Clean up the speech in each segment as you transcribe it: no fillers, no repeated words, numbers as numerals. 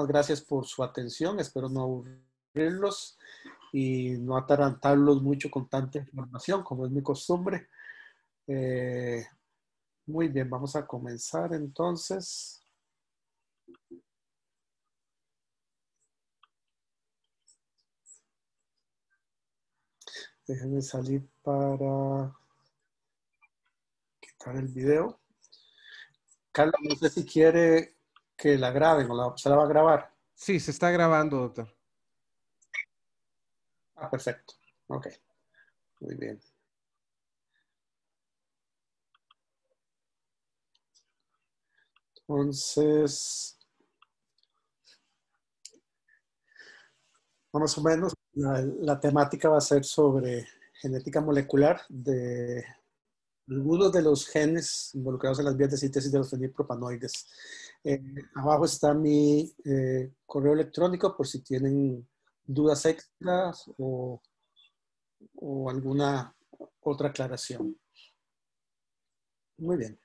gracias por su atención. Espero no aburrirlos y no atarantarlos mucho con tanta información, como es mi costumbre. Eh, Muy bien, vamos a comenzar entonces. Déjenme salir para quitar el video. Carla, no sé si quiere que la graben o se la va a grabar. Sí, se está grabando, doctor. Ah, perfecto. Ok, muy bien. Entonces, más o menos, la temática va a ser sobre genética molecular de algunos de los genes involucrados en las vías de síntesis de los fenilpropanoides. Abajo está mi correo electrónico por si tienen dudas extras o alguna otra aclaración. Muy bien.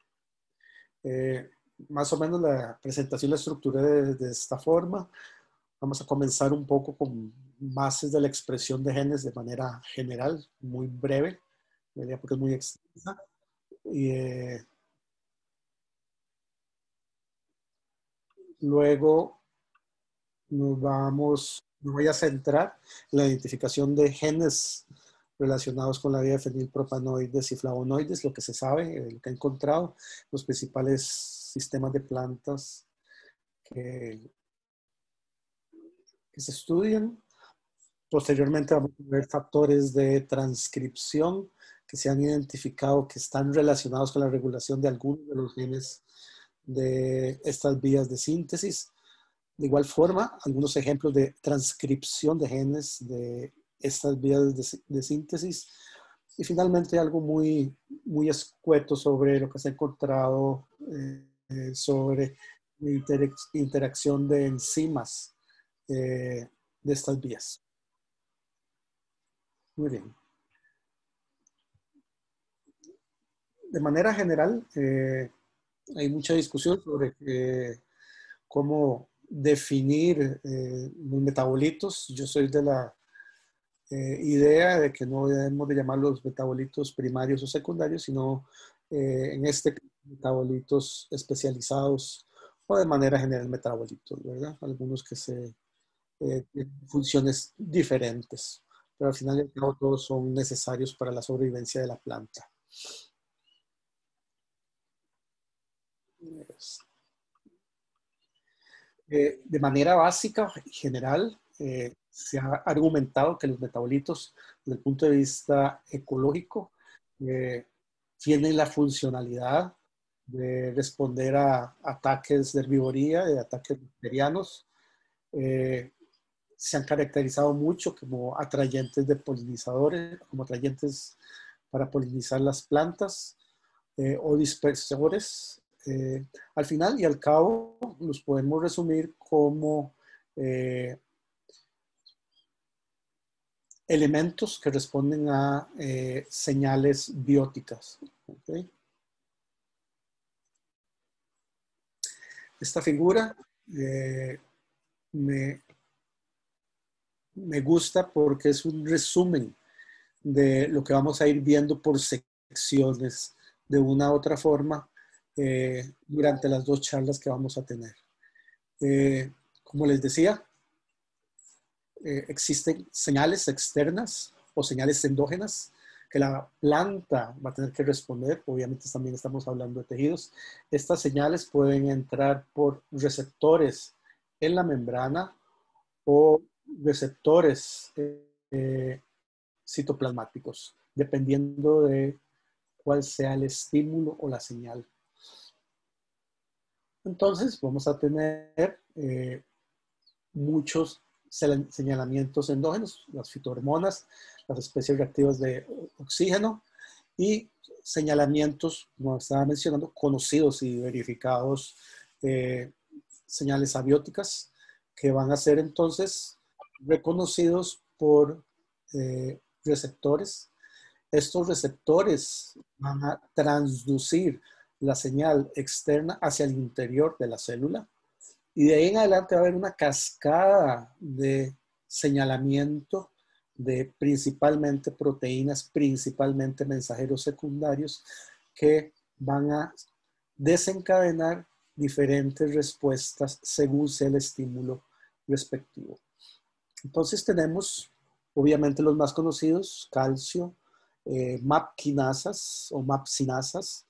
Más o menos la presentación la estructuré de esta forma. Vamos a comenzar un poco con bases de la expresión de genes de manera general, muy breve, porque es muy extensa. Y luego me voy a centrar en la identificación de genes relacionados con la vía de fenilpropanoides y flavonoides, lo que se sabe, lo que he encontrado, los principales sistemas de plantas que se estudian. Posteriormente vamos a ver factores de transcripción que se han identificado que están relacionados con la regulación de algunos de los genes de estas vías de síntesis. De igual forma, algunos ejemplos de transcripción de genes de estas vías de síntesis. Y finalmente algo muy, muy escueto sobre lo que se ha encontrado sobre la interacción de enzimas de estas vías. Muy bien. De manera general, hay mucha discusión sobre cómo definir los metabolitos. Yo soy de la idea de que no debemos de llamarlos metabolitos primarios o secundarios, sino en este caso, metabolitos especializados o de manera general metabolitos, ¿verdad? Algunos que tienen funciones diferentes, pero al final y al cabo todos son necesarios para la sobrevivencia de la planta. De manera básica y general, se ha argumentado que los metabolitos, desde el punto de vista ecológico, eh, tienen la funcionalidad de responder a ataques de herbivoría, de ataques bacterianos. Se han caracterizado mucho como atrayentes de polinizadores, como atrayentes para polinizar las plantas o dispersores. Al final y al cabo, los podemos resumir como elementos que responden a señales bióticas. ¿Okay? Esta figura me gusta porque es un resumen de lo que vamos a ir viendo por secciones de una u otra forma durante las dos charlas que vamos a tener. Como les decía, existen señales externas o señales endógenas que la planta va a tener que responder. Obviamente también estamos hablando de tejidos. Estas señales pueden entrar por receptores en la membrana o receptores citoplasmáticos, dependiendo de cuál sea el estímulo o la señal. Entonces vamos a tener muchos señalamientos endógenos, las fitohormonas, las especies reactivas de oxígeno y señalamientos, como estaba mencionando, conocidos y verificados, señales abióticas que van a ser entonces reconocidos por receptores. Estos receptores van a transducir la señal externa hacia el interior de la célula Y de ahí en adelante va a haber una cascada de señalamiento de principalmente proteínas, principalmente mensajeros secundarios, que van a desencadenar diferentes respuestas según sea el estímulo respectivo. Entonces tenemos, obviamente, los más conocidos: calcio, MAP quinasas o MAP sinasas,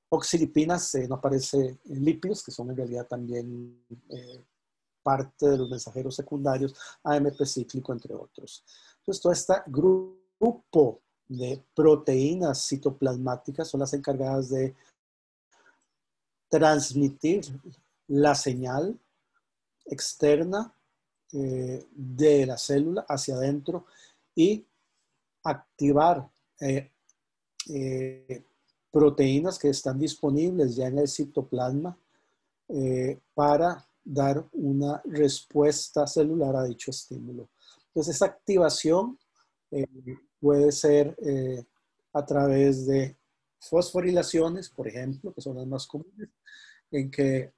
oxilipinas, no aparece en lípidos, que son en realidad también parte de los mensajeros secundarios, AMP cíclico, entre otros. Entonces, todo este grupo de proteínas citoplasmáticas son las encargadas de transmitir la señal externa de la célula hacia adentro y activar proteínas que están disponibles ya en el citoplasma para dar una respuesta celular a dicho estímulo. Entonces, esa activación puede ser a través de fosforilaciones, por ejemplo, que son las más comunes, en que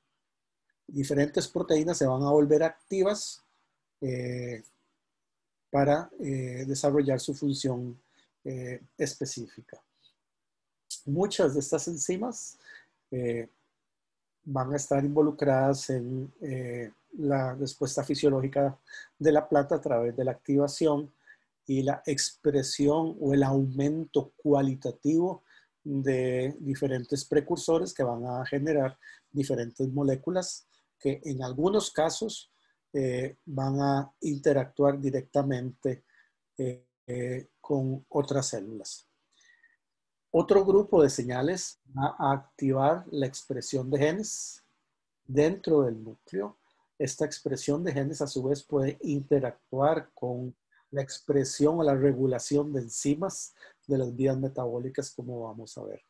diferentes proteínas se van a volver activas para desarrollar su función específica. Muchas de estas enzimas van a estar involucradas en la respuesta fisiológica de la planta a través de la activación y la expresión o el aumento cualitativo de diferentes precursores que van a generar diferentes moléculas que en algunos casos van a interactuar directamente con otras células. Otro grupo de señales va a activar la expresión de genes dentro del núcleo. Esta expresión de genes a su vez puede interactuar con la expresión o la regulación de enzimas de las vías metabólicas, como vamos a ver.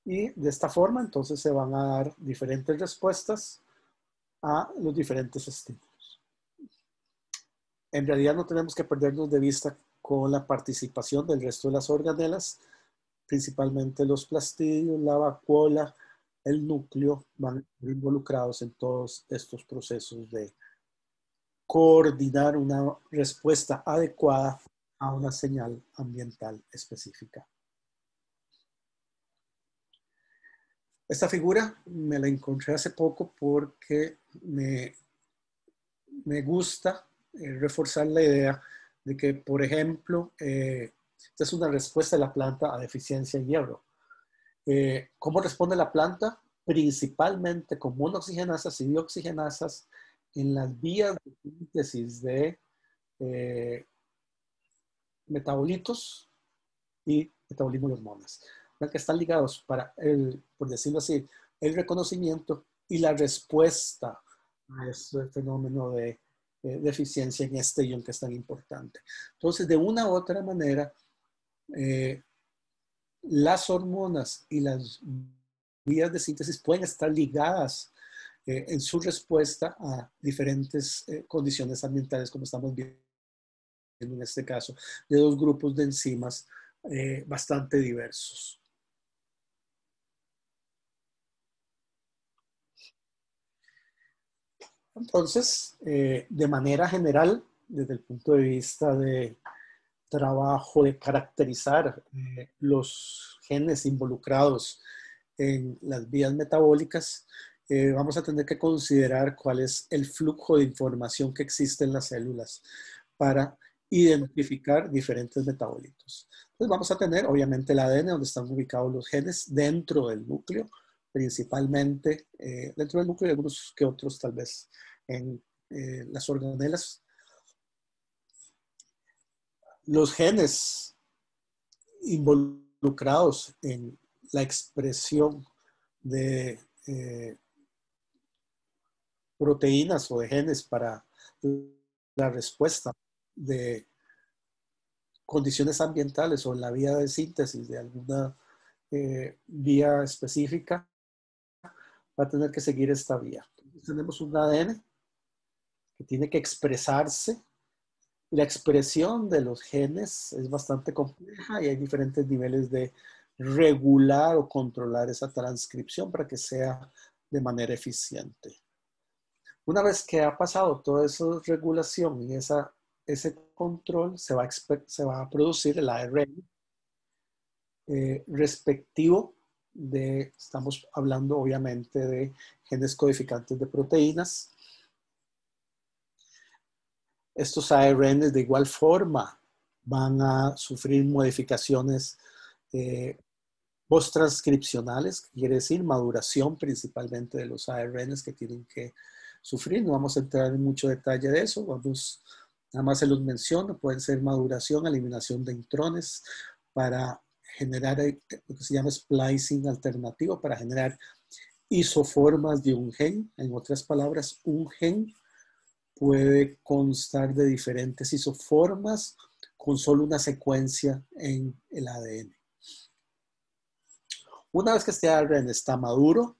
Y de esta forma entonces se van a dar diferentes respuestas a los diferentes estímulos. En realidad no tenemos que perdernos de vista con la participación del resto de las organelas, principalmente los plastidios, la vacuola, el núcleo, van a estar involucrados en todos estos procesos de coordinar una respuesta adecuada a una señal ambiental específica. Esta figura me la encontré hace poco porque me gusta reforzar la idea de que, por ejemplo, esta es una respuesta de la planta a deficiencia en hierro. ¿Cómo responde la planta? Principalmente con monooxigenasas y dioxigenasas en las vías de síntesis de metabolitos y metabolismo de hormonas, que están ligados para por decirlo así, el reconocimiento y la respuesta a este fenómeno de deficiencia en este ion que es tan importante. Entonces, de una u otra manera, las hormonas y las vías de síntesis pueden estar ligadas en su respuesta a diferentes condiciones ambientales, como estamos viendo en este caso, de dos grupos de enzimas bastante diversos. Entonces, de manera general, desde el punto de vista de trabajo de caracterizar los genes involucrados en las vías metabólicas, vamos a tener que considerar cuál es el flujo de información que existe en las células para identificar diferentes metabolitos. Entonces vamos a tener obviamente el ADN, donde están ubicados los genes dentro del núcleo, principalmente dentro del núcleo y algunos que otros tal vez en las organelas. Los genes involucrados en la expresión de proteínas o de genes para la respuesta de condiciones ambientales o en la vía de síntesis de alguna vía específica, va a tener que seguir esta vía. Entonces, tenemos un ADN que tiene que expresarse. La expresión de los genes es bastante compleja y hay diferentes niveles de regular o controlar esa transcripción para que sea de manera eficiente. Una vez que ha pasado toda esa regulación y ese control, se va a producir el ARN respectivo de, estamos hablando obviamente de genes codificantes de proteínas. Estos ARN de igual forma van a sufrir modificaciones post-transcripcionales, que quiere decir maduración principalmente de los ARNs que tienen que sufrir. No vamos a entrar en mucho detalle de eso, nada más se los menciono, pueden ser maduración, eliminación de intrones para generar lo que se llama splicing alternativo, para generar isoformas de un gen. En otras palabras, un gen puede constar de diferentes isoformas con solo una secuencia en el ADN. Una vez que este ARN está maduro,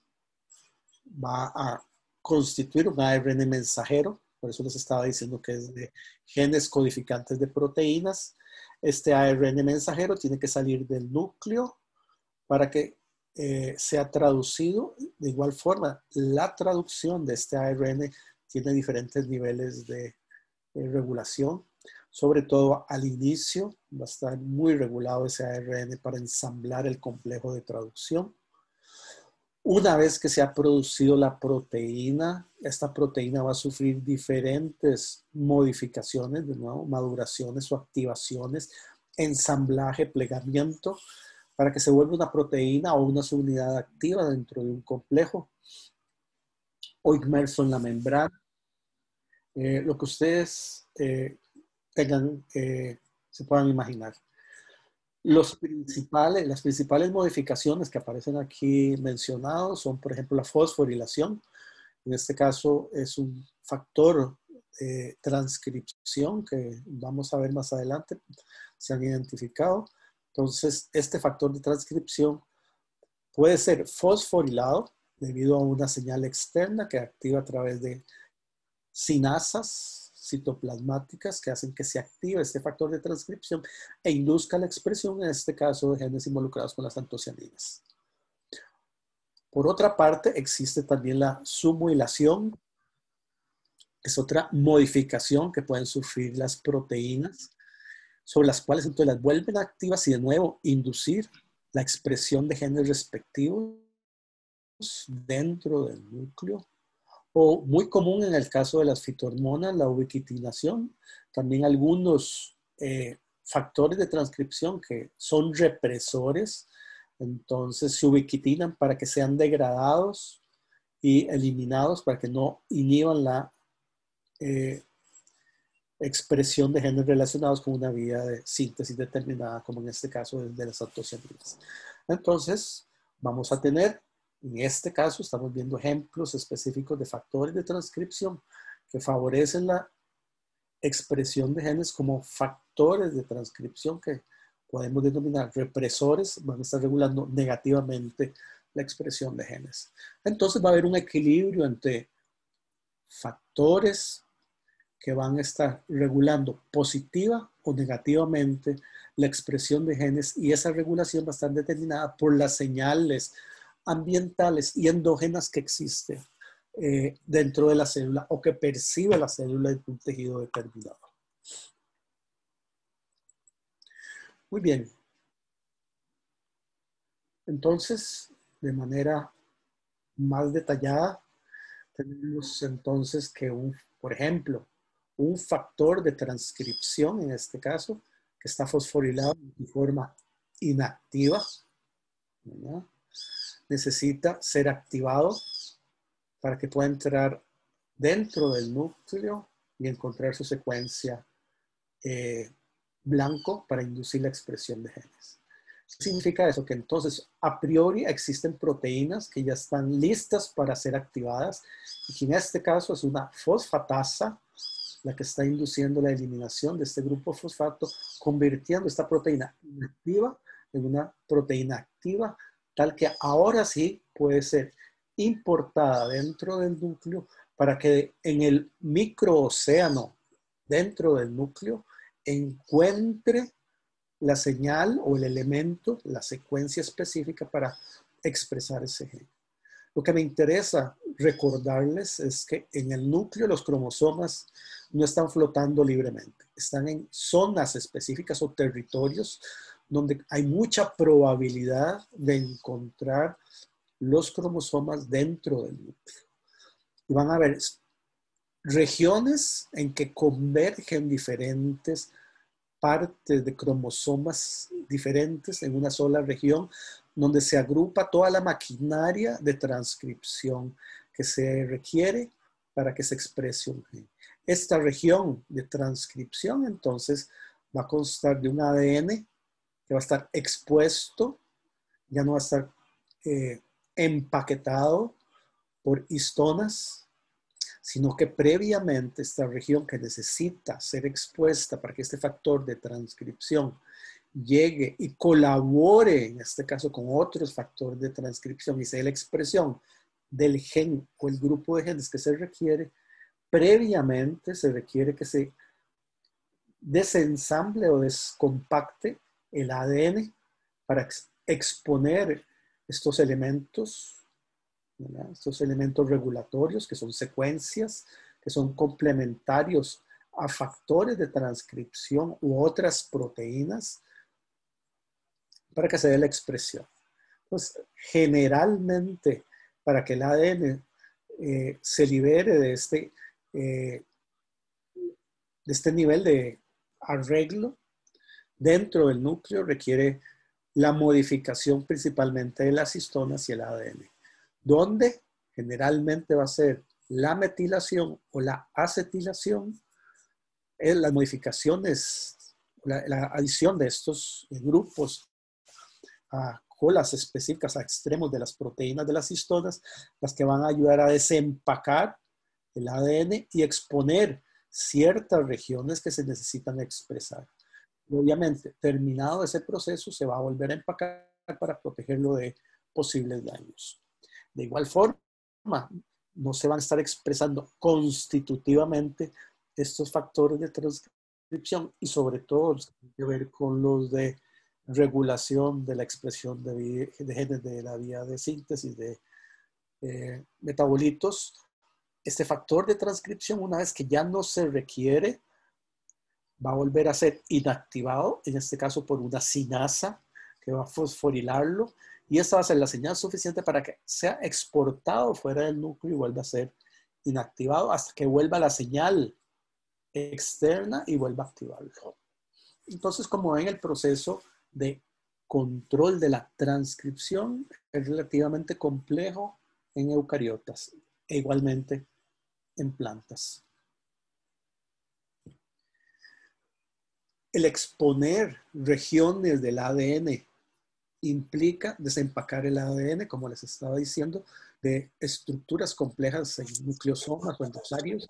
va a constituir un ARN mensajero. Por eso les estaba diciendo que es de genes codificantes de proteínas. Este ARN mensajero tiene que salir del núcleo para que sea traducido. De igual forma, la traducción de este ARN tiene diferentes niveles de regulación. Sobre todo al inicio va a estar muy regulado ese ARN para ensamblar el complejo de traducción. Una vez que se ha producido la proteína, esta proteína va a sufrir diferentes modificaciones, de nuevo, maduraciones o activaciones, ensamblaje, plegamiento, para que se vuelva una proteína o una subunidad activa dentro de un complejo o inmerso en la membrana. Lo que ustedes tengan, se puedan imaginar. Las principales modificaciones que aparecen aquí mencionados son, por ejemplo, la fosforilación. En este caso es un factor de transcripción que vamos a ver más adelante, se han identificado. Entonces, este factor de transcripción puede ser fosforilado debido a una señal externa que activa a través de sinasas citoplasmáticas que hacen que se active este factor de transcripción e induzca la expresión, en este caso, de genes involucrados con las antocianinas. Por otra parte, existe también la submuilación, es otra modificación que pueden sufrir las proteínas, sobre las cuales entonces las vuelven activas y de nuevo inducir la expresión de genes respectivos dentro del núcleo. O muy común en el caso de las fitohormonas, la ubiquitinación. También algunos factores de transcripción que son represores, entonces se ubiquitinan para que sean degradados y eliminados para que no inhiban la expresión de genes relacionados con una vía de síntesis determinada, como en este caso de las antocianinas. Entonces, vamos a tener, en este caso, estamos viendo ejemplos específicos de factores de transcripción que favorecen la expresión de genes como factores de transcripción que podemos denominar represores, van a estar regulando negativamente la expresión de genes. Entonces va a haber un equilibrio entre factores que van a estar regulando positiva o negativamente la expresión de genes, y esa regulación va a estar determinada por las señales ambientales y endógenas que existen dentro de la célula o que percibe la célula de un tejido determinado. Muy bien. Entonces, de manera más detallada, tenemos entonces que por ejemplo, un factor de transcripción, en este caso, que está fosforilado de forma inactiva, ¿verdad? Necesita ser activado para que pueda entrar dentro del núcleo y encontrar su secuencia blanco para inducir la expresión de genes. ¿Qué significa eso? Que entonces a priori existen proteínas que ya están listas para ser activadas y que en este caso es una fosfatasa la que está induciendo la eliminación de este grupo fosfato, convirtiendo esta proteína inactiva en una proteína activa, tal que ahora sí puede ser importada dentro del núcleo para que en el microocéano dentro del núcleo encuentre la señal o el elemento, la secuencia específica para expresar ese gen. Lo que me interesa recordarles es que en el núcleo los cromosomas no están flotando libremente, están en zonas específicas o territorios donde hay mucha probabilidad de encontrar los cromosomas dentro del núcleo. Y van a haber regiones en que convergen diferentes partes de cromosomas diferentes en una sola región, donde se agrupa toda la maquinaria de transcripción que se requiere para que se exprese un gen. Esta región de transcripción, entonces, va a constar de un ADN que va a estar expuesto, ya no va a estar empaquetado por histonas, sino que previamente esta región que necesita ser expuesta para que este factor de transcripción llegue y colabore, en este caso con otros factores de transcripción y sea la expresión del gen o el grupo de genes que se requiere, previamente se requiere que se desensamble o descompacte el ADN para exponer estos elementos, ¿verdad? Estos elementos regulatorios que son secuencias, que son complementarios a factores de transcripción u otras proteínas para que se dé la expresión. Entonces, generalmente, para que el ADN se libere de este nivel de arreglo dentro del núcleo, requiere la modificación principalmente de las histonas y el ADN, donde generalmente va a ser la metilación o la acetilación, las modificaciones, la adición de estos grupos a colas específicas a extremos de las proteínas de las histonas, las que van a ayudar a desempacar el ADN y exponer ciertas regiones que se necesitan expresar. Obviamente, terminado ese proceso, se va a volver a empacar para protegerlo de posibles daños. De igual forma, no se van a estar expresando constitutivamente estos factores de transcripción y sobre todo los que tienen que ver con los de regulación de la expresión de genes de la vía de síntesis de metabolitos. Este factor de transcripción, una vez que ya no se requiere, va a volver a ser inactivado, en este caso por una sinasa que va a fosforilarlo, y esta va a ser la señal suficiente para que sea exportado fuera del núcleo y vuelva a ser inactivado hasta que vuelva la señal externa y vuelva a activarlo. Entonces, como ven, el proceso de control de la transcripción es relativamente complejo en eucariotas e igualmente en plantas. El exponer regiones del ADN implica desempacar el ADN, como les estaba diciendo, de estructuras complejas en nucleosomas o endosarios.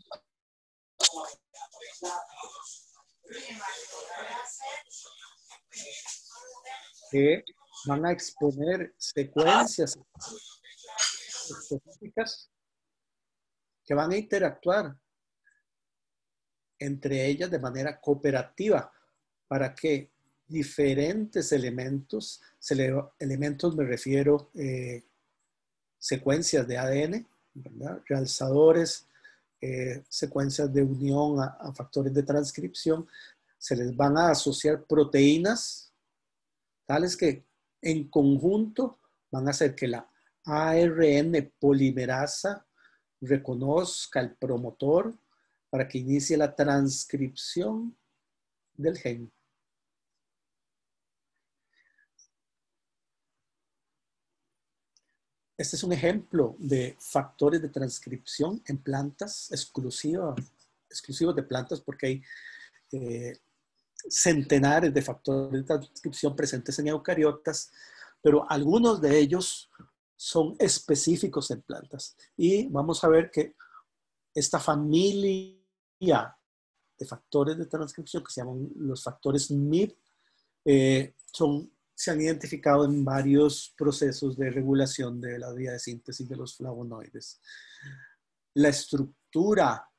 Que van a exponer secuencias específicas que van a interactuar entre ellas de manera cooperativa para que diferentes elementos, elementos me refiero secuencias de ADN, ¿verdad? Realzadores, secuencias de unión a factores de transcripción, se les van a asociar proteínas tales que en conjunto van a hacer que la ARN polimerasa reconozca el promotor para que inicie la transcripción del gen. Este es un ejemplo de factores de transcripción en plantas exclusivos de plantas porque hay centenares de factores de transcripción presentes en eucariotas, pero algunos de ellos son específicos en plantas. Y vamos a ver que esta familia de factores de transcripción que se llaman los factores MIB se han identificado en varios procesos de regulación de la vía de síntesis de los flavonoides. La estructura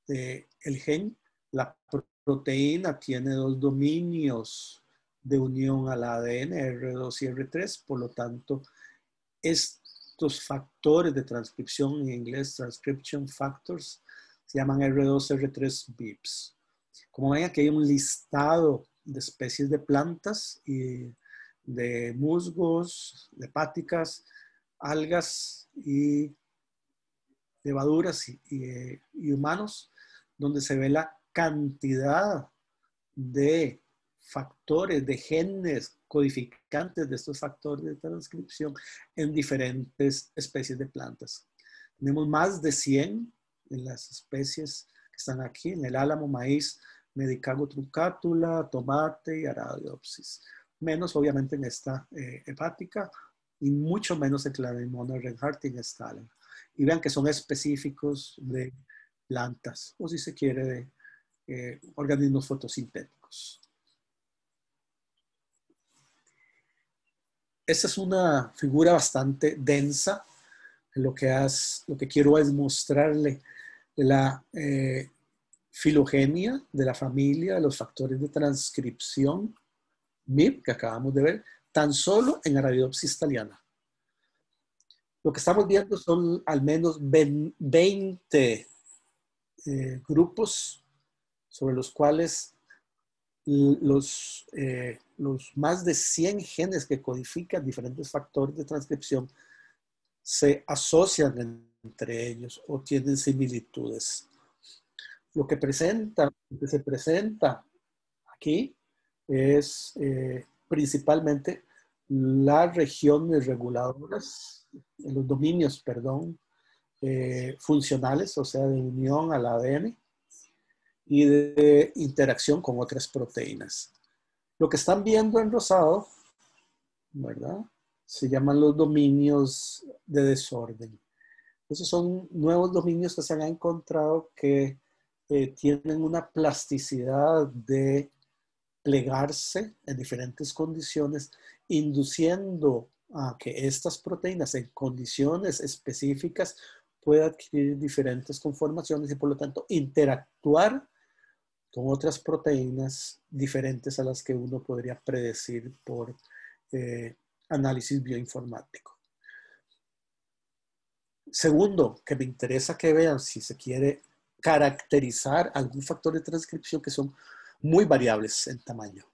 del gen, la proteína tiene dos dominios de unión al ADN, R2 y R3, por lo tanto, es estos factores de transcripción, en inglés transcription factors, se llaman R2, R3 BIPs. Como ven, aquí hay un listado de especies de plantas y de musgos, de hepáticas, algas y levaduras y humanos, donde se ve la cantidad de factores, de genes codificantes de estos factores de transcripción en diferentes especies de plantas. Tenemos más de 100 en las especies que están aquí, en el álamo, maíz, medicago truncátula, tomate y Arabidopsis. Menos obviamente en esta hepática y mucho menos en Clarimona, Reinhardt y en Stalin. Y vean que son específicos de plantas o si se quiere de organismos fotosintéticos. Esta es una figura bastante densa. Lo que quiero es mostrarle la filogenia de la familia de los factores de transcripción MIP que acabamos de ver, tan solo en Arabidopsis thaliana. Lo que estamos viendo son al menos 20 grupos sobre los cuales los más de 100 genes que codifican diferentes factores de transcripción se asocian entre ellos o tienen similitudes. Lo que se presenta aquí es principalmente las regiones reguladoras, los dominios, perdón, funcionales, o sea, de unión al ADN y de interacción con otras proteínas. Lo que están viendo en rosado, ¿verdad? Se llaman los dominios de desorden. Esos son nuevos dominios que se han encontrado que tienen una plasticidad de plegarse en diferentes condiciones, induciendo a que estas proteínas en condiciones específicas puedan adquirir diferentes conformaciones y por lo tanto interactuar con otras proteínas diferentes a las que uno podría predecir por análisis bioinformático. Segundo, que me interesa que vean si se quiere caracterizar algún factor de transcripción que son muy variables en tamaño.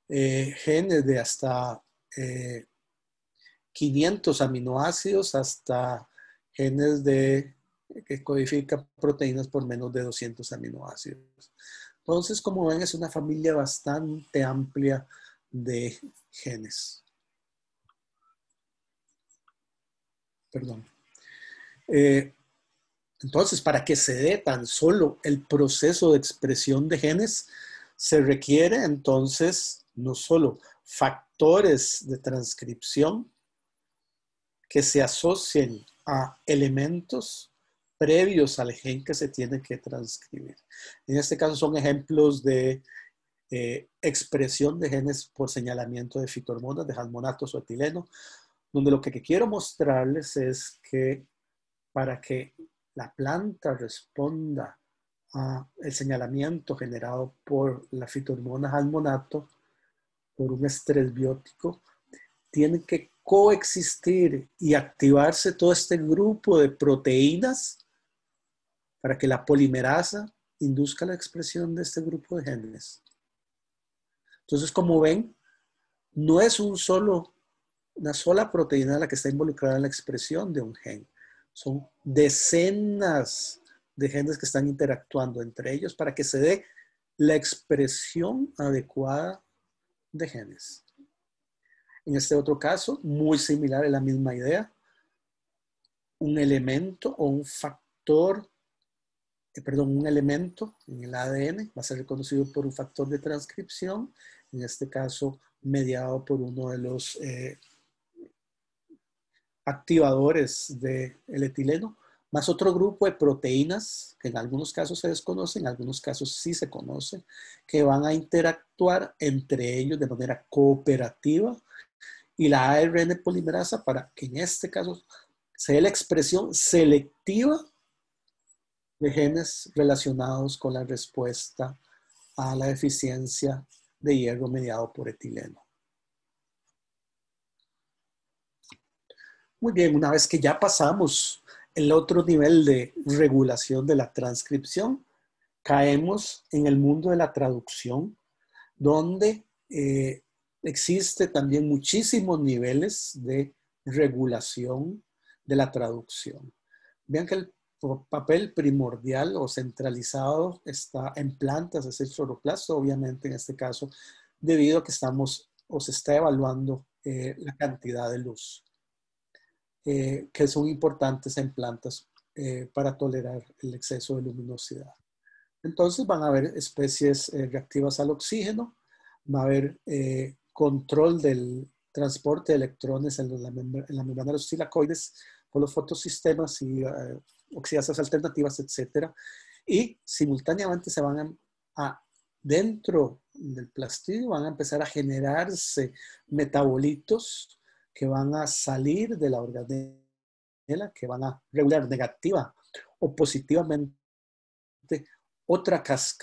Genes de hasta 500 aminoácidos hasta genes que codifican proteínas por menos de 200 aminoácidos. Entonces, como ven, es una familia bastante amplia de genes. Perdón. Entonces, para que se dé tan solo el proceso de expresión de genes, se requiere entonces no solo factores de transcripción que se asocien a elementos previos al gen que se tiene que transcribir. En este caso son ejemplos de expresión de genes por señalamiento de fitohormonas, de jasmonatos o etileno, donde lo que quiero mostrarles es que para que la planta responda al señalamiento generado por la fitohormona jasmonato, por un estrés biótico, tienen que coexistir y activarse todo este grupo de proteínas para que la polimerasa induzca la expresión de este grupo de genes. Entonces, como ven, no es una sola proteína la que está involucrada en la expresión de un gen. Son decenas de genes que están interactuando entre ellos para que se dé la expresión adecuada de genes. En este otro caso, muy similar, es la misma idea. Un elemento o un factor, un elemento en el ADN va a ser reconocido por un factor de transcripción, en este caso mediado por uno de los activadores del etileno, más otro grupo de proteínas que en algunos casos se desconocen, en algunos casos sí se conocen, que van a interactuar entre ellos de manera cooperativa y la ARN polimerasa para que en este caso se dé la expresión selectiva de genes relacionados con la respuesta a la deficiencia de hierro mediado por etileno. Muy bien, una vez que ya pasamos el otro nivel de regulación de la transcripción, caemos en el mundo de la traducción, donde existe también muchísimos niveles de regulación de la traducción. Vean que el papel primordial o centralizado está en plantas, es el cloroplasto, obviamente en este caso, debido a que estamos o se está evaluando la cantidad de luz que son importantes en plantas para tolerar el exceso de luminosidad. Entonces van a haber especies reactivas al oxígeno, va a haber control del transporte de electrones en la membrana de los tilacoides por los fotosistemas y oxidasas alternativas, etc. Y simultáneamente se van dentro del plastidio van a empezar a generarse metabolitos que van a salir de la organela, que van a regular negativa o positivamente otras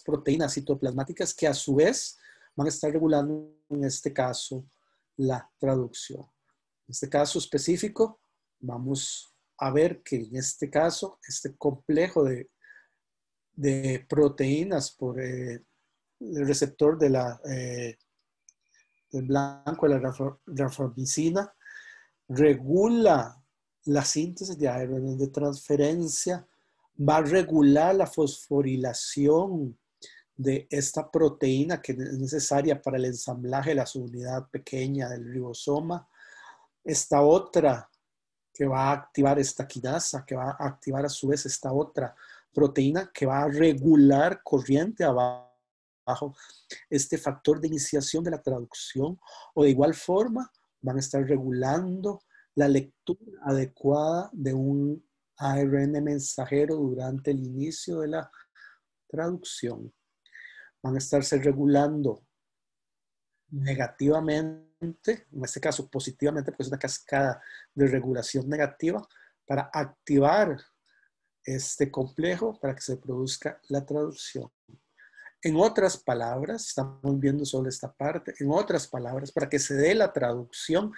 proteínas citoplasmáticas que a su vez van a estar regulando, en este caso, la traducción. En este caso específico, vamos a ver que en este caso, este complejo de proteínas por el receptor del blanco de la ranfamicina regula la síntesis de ARN de transferencia, va a regular la fosforilación de esta proteína que es necesaria para el ensamblaje de la subunidad pequeña del ribosoma. Esta otra que va a activar esta quinasa, que va a activar a su vez esta otra proteína que va a regular corriente abajo este factor de iniciación de la traducción, o de igual forma van a estar regulando la lectura adecuada de un ARN mensajero durante el inicio de la traducción. Van a estarse regulando negativamente, en este caso positivamente, porque es una cascada de regulación negativa, para activar este complejo para que se produzca la traducción. En otras palabras, estamos viendo solo esta parte, en otras palabras, para que se dé la traducción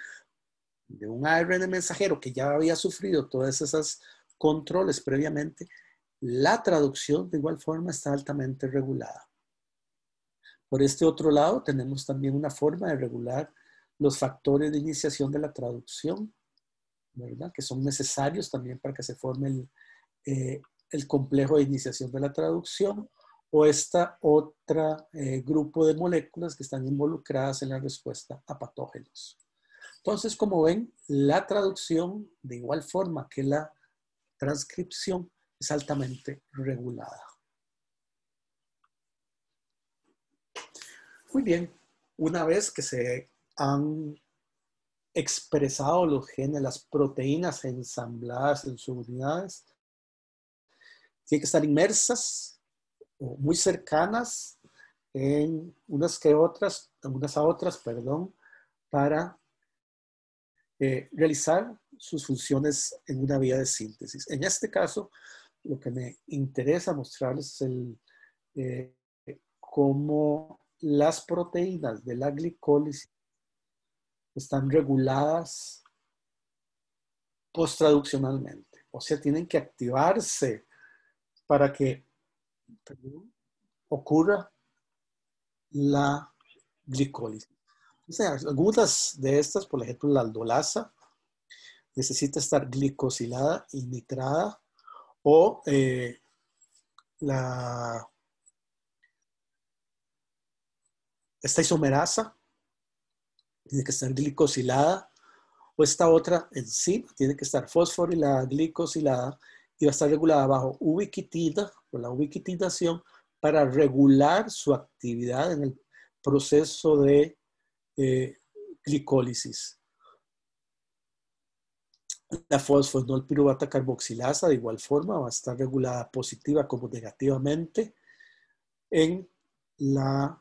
de un ARN mensajero que ya había sufrido todas esas controles previamente, la traducción de igual forma está altamente regulada. Por este otro lado, tenemos también una forma de regular los factores de iniciación de la traducción, ¿verdad? Que son necesarios también para que se forme el complejo de iniciación de la traducción, o esta otra grupo de moléculas que están involucradas en la respuesta a patógenos. Entonces, como ven, la traducción, de igual forma que la transcripción, es altamente regulada. Muy bien, una vez que se han expresado los genes, las proteínas ensambladas en sus unidades, tienen que estar inmersas o muy cercanas en unas a otras, para realizar sus funciones en una vía de síntesis. En este caso, lo que me interesa mostrarles es cómo las proteínas de la glicólisis están reguladas posttraduccionalmente. O sea, tienen que activarse para que ocurra la glicólisis. O sea, algunas de estas, por ejemplo, la aldolasa, necesita estar glicosilada y nitrada, o esta isomerasa tiene que estar glicosilada, o esta otra enzima tiene que estar fosforilada, glicosilada, y va a estar regulada bajo ubiquitina, por la ubiquitinación, para regular su actividad en el proceso de glicólisis. La fosfonolpiruvata carboxilasa, de igual forma, va a estar regulada positiva como negativamente en la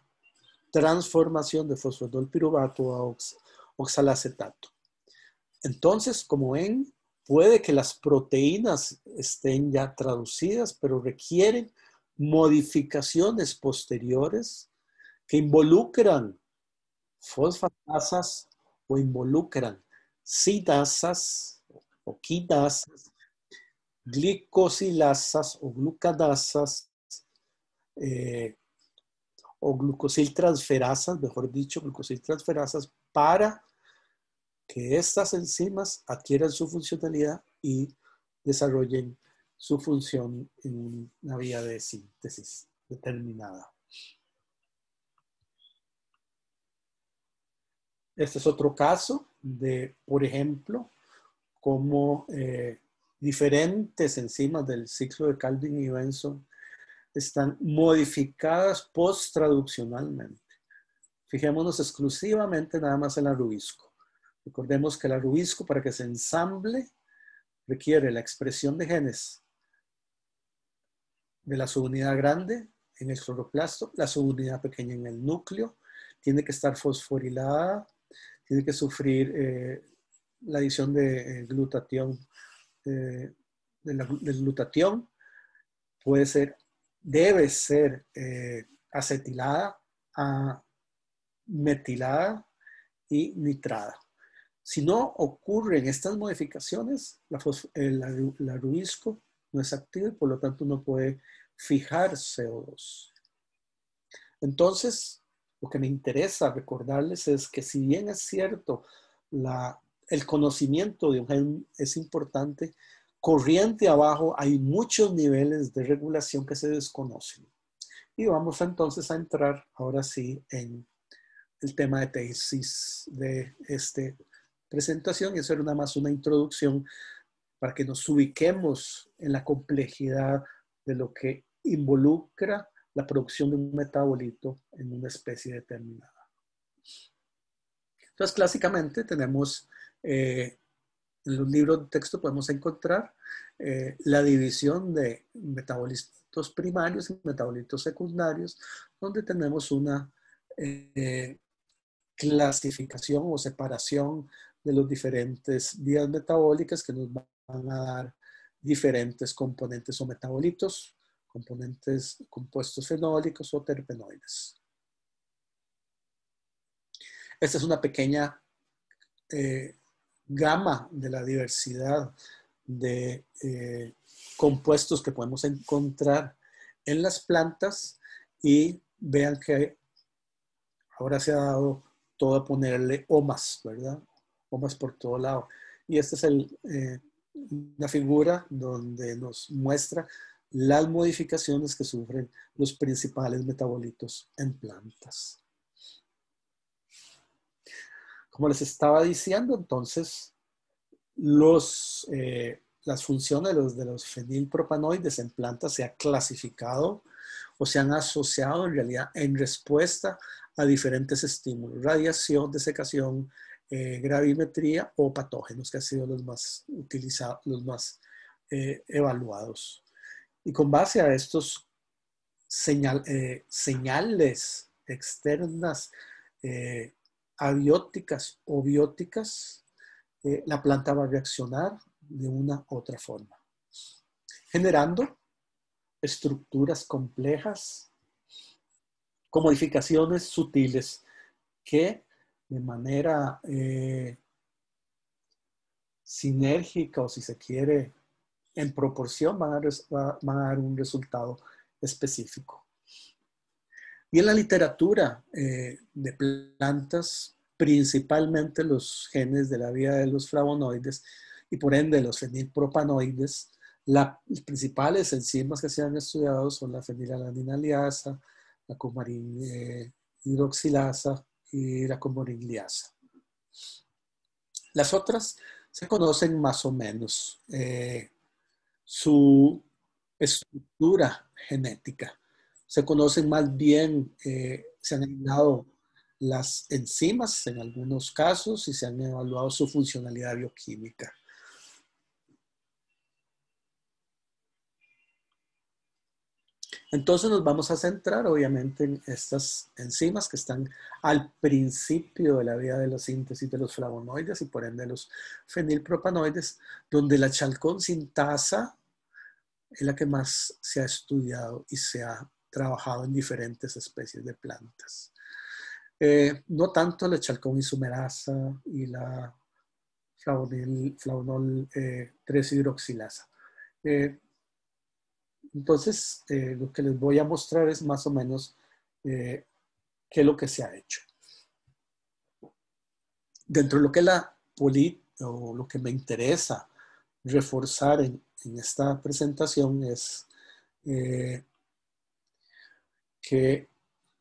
transformación de fosfonolpiruvato a oxalacetato. Entonces, como ven, puede que las proteínas estén ya traducidas, pero requieren modificaciones posteriores que involucran fosfatasas o involucran sidasas o quinasas, glicosilasas o glucanasas, o glucosiltransferasas, mejor dicho, glucosiltransferasas, para que estas enzimas adquieran su funcionalidad y desarrollen su función en una vía de síntesis determinada. Este es otro caso de, por ejemplo, cómo diferentes enzimas del ciclo de Calvin y Benson están modificadas post-traduccionalmente. Fijémonos exclusivamente nada más en la rubisco. Recordemos que la rubisco, para que se ensamble, requiere la expresión de genes de la subunidad grande en el cloroplasto, la subunidad pequeña en el núcleo, tiene que estar fosforilada, tiene que sufrir la adición de glutatión, del glutatión, puede ser, debe ser acetilada, metilada y nitrada. Si no ocurren estas modificaciones, la rubisco no es activa y por lo tanto no puede fijar CO2. Entonces, lo que me interesa recordarles es que si bien es cierto, el conocimiento de un gen es importante, corriente abajo hay muchos niveles de regulación que se desconocen. Y vamos entonces a entrar ahora sí en el tema de tesis de esta presentación y hacer nada más una introducción para que nos ubiquemos en la complejidad de lo que involucra la producción de un metabolito en una especie determinada. Entonces, clásicamente tenemos, en los libros de texto podemos encontrar la división de metabolitos primarios y metabolitos secundarios, donde tenemos una clasificación o separación de los diferentes vías metabólicas que nos van a dar diferentes componentes o metabolitos, compuestos fenólicos o terpenoides. Esta es una pequeña gama de la diversidad de compuestos que podemos encontrar en las plantas y vean que ahora se ha dado todo a ponerle omas, ¿verdad? Omas por todo lado. Y esta es una figura donde nos muestra las modificaciones que sufren los principales metabolitos en plantas. Como les estaba diciendo, entonces, las funciones de los fenilpropanoides en plantas se ha clasificado o se han asociado en realidad en respuesta a diferentes estímulos, radiación, desecación, gravimetría o patógenos, que han sido los más utilizados, los más evaluados. Y con base a estos señales externas abióticas o bióticas, la planta va a reaccionar de una u otra forma, generando estructuras complejas con modificaciones sutiles que de manera sinérgica o si se quiere en proporción van a dar un resultado específico. Y en la literatura de plantas, principalmente los genes de la vía de los flavonoides y por ende los fenilpropanoides, las principales enzimas que se han estudiado son la fenilalanina liasa, la coumarin hidroxilasa y la coumarin liasa. Las otras se conocen más o menos su estructura genética. Se conocen más bien, se han eliminado las enzimas en algunos casos y se han evaluado su funcionalidad bioquímica. Entonces nos vamos a centrar obviamente en estas enzimas que están al principio de la vía de la síntesis de los flavonoides y por ende los fenilpropanoides, donde la chalcón sintasa es la que más se ha estudiado y se ha trabajado en diferentes especies de plantas. No tanto la chalcón isomerasa y la flavonol 3-hidroxilasa. Entonces, lo que les voy a mostrar es más o menos qué es lo que se ha hecho. Dentro de lo que es o lo que me interesa reforzar en esta presentación es que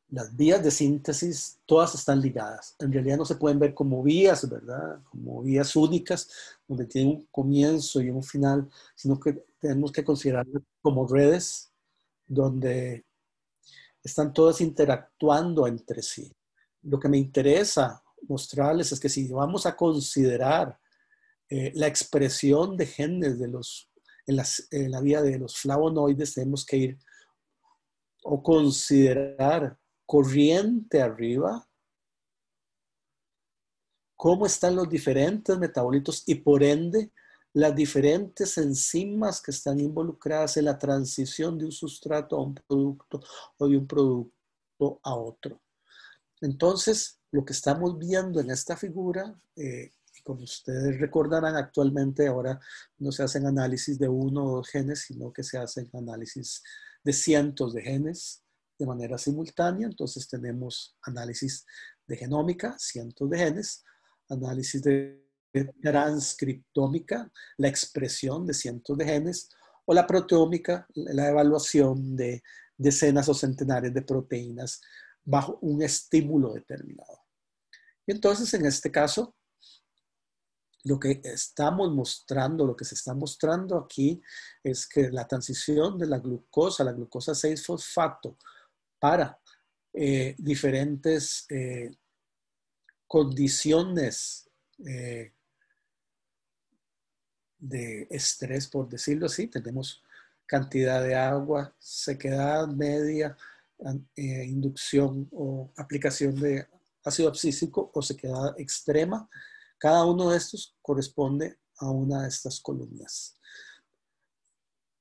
las vías de síntesis todas están ligadas. En realidad no se pueden ver como vías, ¿verdad? Como vías únicas, donde tienen un comienzo y un final, sino que tenemos que considerarlas como redes donde están todas interactuando entre sí. Lo que me interesa mostrarles es que si vamos a considerar la expresión de genes en la vía de los flavonoides, tenemos que ir o considerar corriente arriba cómo están los diferentes metabolitos y por ende las diferentes enzimas que están involucradas en la transición de un sustrato a un producto o de un producto a otro. Entonces, lo que estamos viendo en esta figura, como ustedes recordarán, actualmente ahora no se hacen análisis de 1 o 2 genes, sino que se hacen análisis de cientos de genes de manera simultánea. Entonces tenemos análisis de genómica, cientos de genes, análisis de transcriptómica, la expresión de cientos de genes, o la proteómica, la evaluación de decenas o centenares de proteínas bajo un estímulo determinado. Y entonces, en este caso, lo que estamos mostrando, lo que se está mostrando aquí es que la transición de la glucosa 6-fosfato para diferentes condiciones de estrés, por decirlo así, tenemos cantidad de agua, sequedad media, inducción o aplicación de ácido abscísico o sequedad extrema. Cada uno de estos corresponde a una de estas columnas.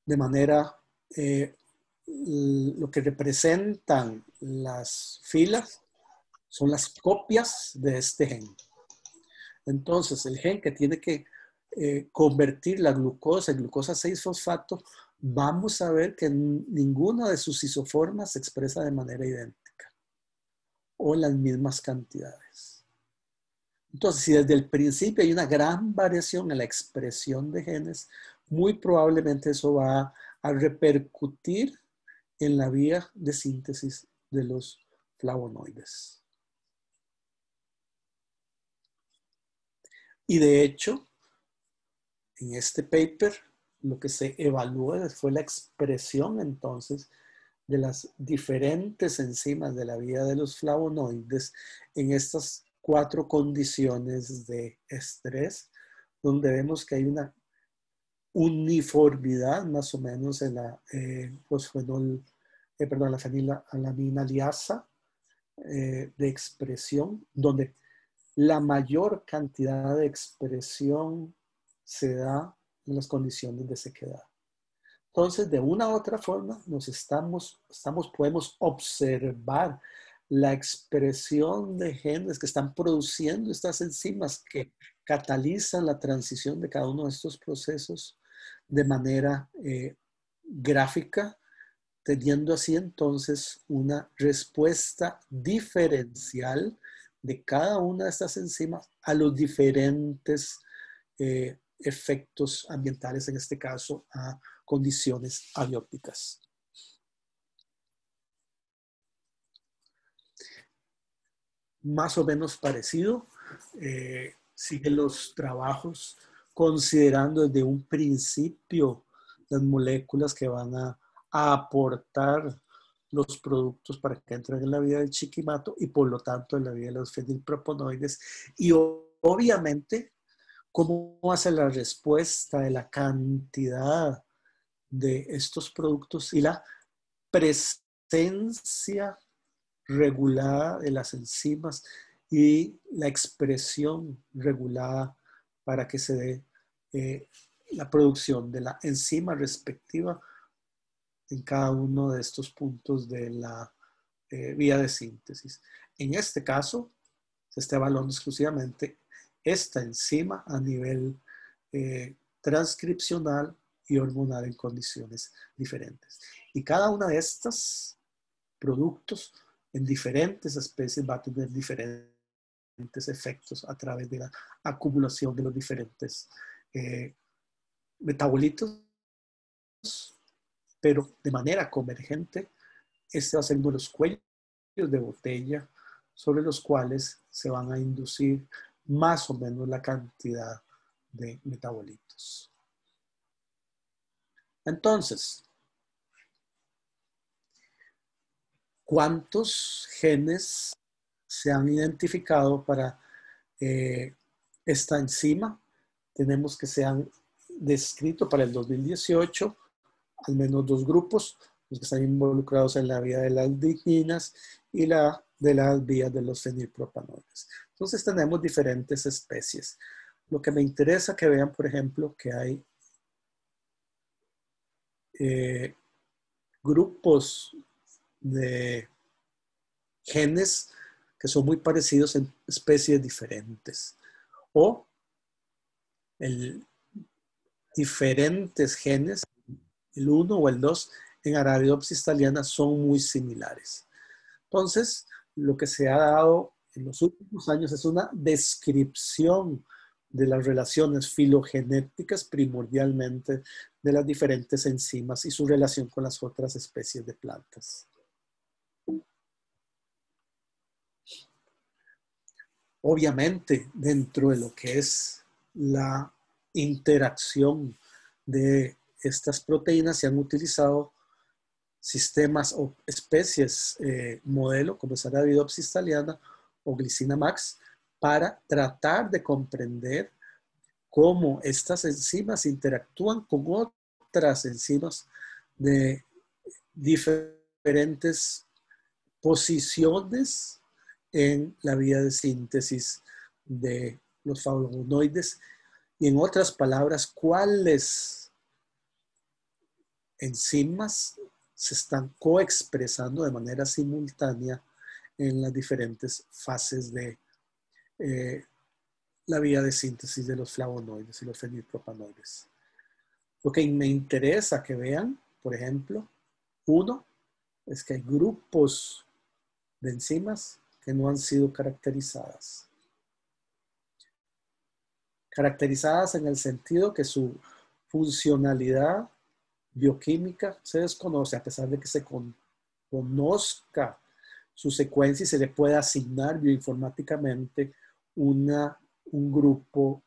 De manera, lo que representan las filas son las copias de este gen. Entonces, el gen que tiene que convertir la glucosa en glucosa 6-fosfato, vamos a ver que ninguna de sus isoformas se expresa de manera idéntica o en las mismas cantidades. Entonces, si desde el principio hay una gran variación en la expresión de genes, muy probablemente eso va a repercutir en la vía de síntesis de los flavonoides. Y de hecho, en este paper, lo que se evaluó fue la expresión entonces de las diferentes enzimas de la vía de los flavonoides en estas 4 condiciones de estrés, donde vemos que hay una uniformidad más o menos en la la fenilalanina liasa de expresión, donde la mayor cantidad de expresión se da en las condiciones de sequedad. Entonces, de una u otra forma, podemos observar la expresión de genes que están produciendo estas enzimas que catalizan la transición de cada uno de estos procesos de manera gráfica, teniendo así entonces una respuesta diferencial de cada una de estas enzimas a los diferentes efectos ambientales, en este caso a condiciones abióticas. Más o menos parecido, siguen los trabajos considerando desde un principio las moléculas que van a aportar los productos para que entren en la vida del chiquimato y por lo tanto en la vida de los fenilproponoides. Y obviamente, cómo hace la respuesta de la cantidad de estos productos y la presencia regulada de las enzimas y la expresión regulada para que se dé la producción de la enzima respectiva en cada uno de estos puntos de la vía de síntesis. En este caso, se está evaluando exclusivamente esta enzima a nivel transcripcional y hormonal en condiciones diferentes. Y cada una de estas productos en diferentes especies va a tener diferentes efectos a través de la acumulación de los diferentes metabolitos, pero de manera convergente. Este va a ser uno de los cuellos de botella sobre los cuales se van a inducir más o menos la cantidad de metabolitos. Entonces, ¿cuántos genes se han identificado para esta enzima? Tenemos que se han descrito para el 2018 al menos 2 grupos, los que están involucrados en la vía de las ligninas y la de las vías de los fenilpropanoides. Entonces tenemos diferentes especies. Lo que me interesa que vean, por ejemplo, que hay grupos de genes que son muy parecidos en especies diferentes, o diferentes genes, el 1 o el 2 en Arabidopsis thaliana son muy similares. Entonces, lo que se ha dado en los últimos años es una descripción de las relaciones filogenéticas primordialmente de las diferentes enzimas y su relación con las otras especies de plantas. Obviamente, dentro de lo que es la interacción de estas proteínas, se han utilizado sistemas o especies modelo, como es Arabidopsis thaliana o Glycina max, para tratar de comprender cómo estas enzimas interactúan con otras enzimas de diferentes posiciones en la vía de síntesis de los flavonoides, y en otras palabras, cuáles enzimas se están coexpresando de manera simultánea en las diferentes fases de la vía de síntesis de los flavonoides y los fenilpropanoides. Lo que me interesa que vean, por ejemplo, uno, es que hay grupos de enzimas que no han sido caracterizadas. Caracterizadas en el sentido que su funcionalidad bioquímica se desconoce, a pesar de que se conozca su secuencia y se le puede asignar bioinformáticamente un grupo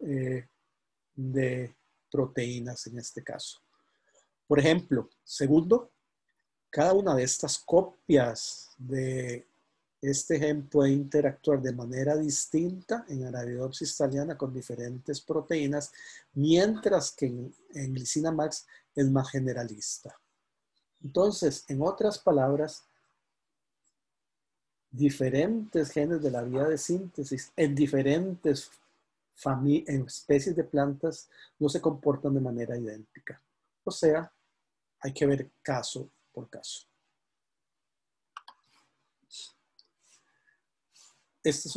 de proteínas en este caso. Por ejemplo, segundo, cada una de estas copias de este gen puede interactuar de manera distinta en Arabidopsis thaliana con diferentes proteínas, mientras que en Glycina max es más generalista. Entonces, en otras palabras, diferentes genes de la vía de síntesis en diferentes especies de plantas no se comportan de manera idéntica. O sea, hay que ver caso por caso. Este es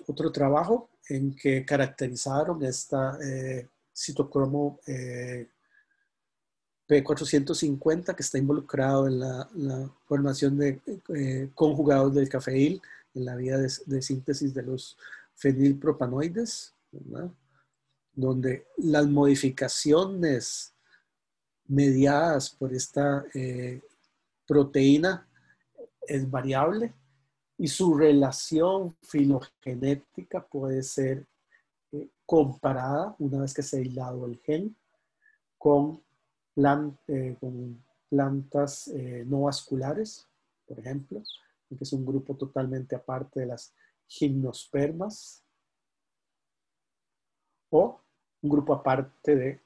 otro trabajo en que caracterizaron esta citocromo P450 que está involucrado en la formación de conjugados del cafeíl en la vía de síntesis de los fenilpropanoides, ¿verdad? Donde las modificaciones mediadas por esta proteína es variable y su relación filogenética puede ser comparada una vez que se ha aislado el gen con plantas no vasculares, por ejemplo, que es un grupo totalmente aparte de las gimnospermas, o un grupo aparte de,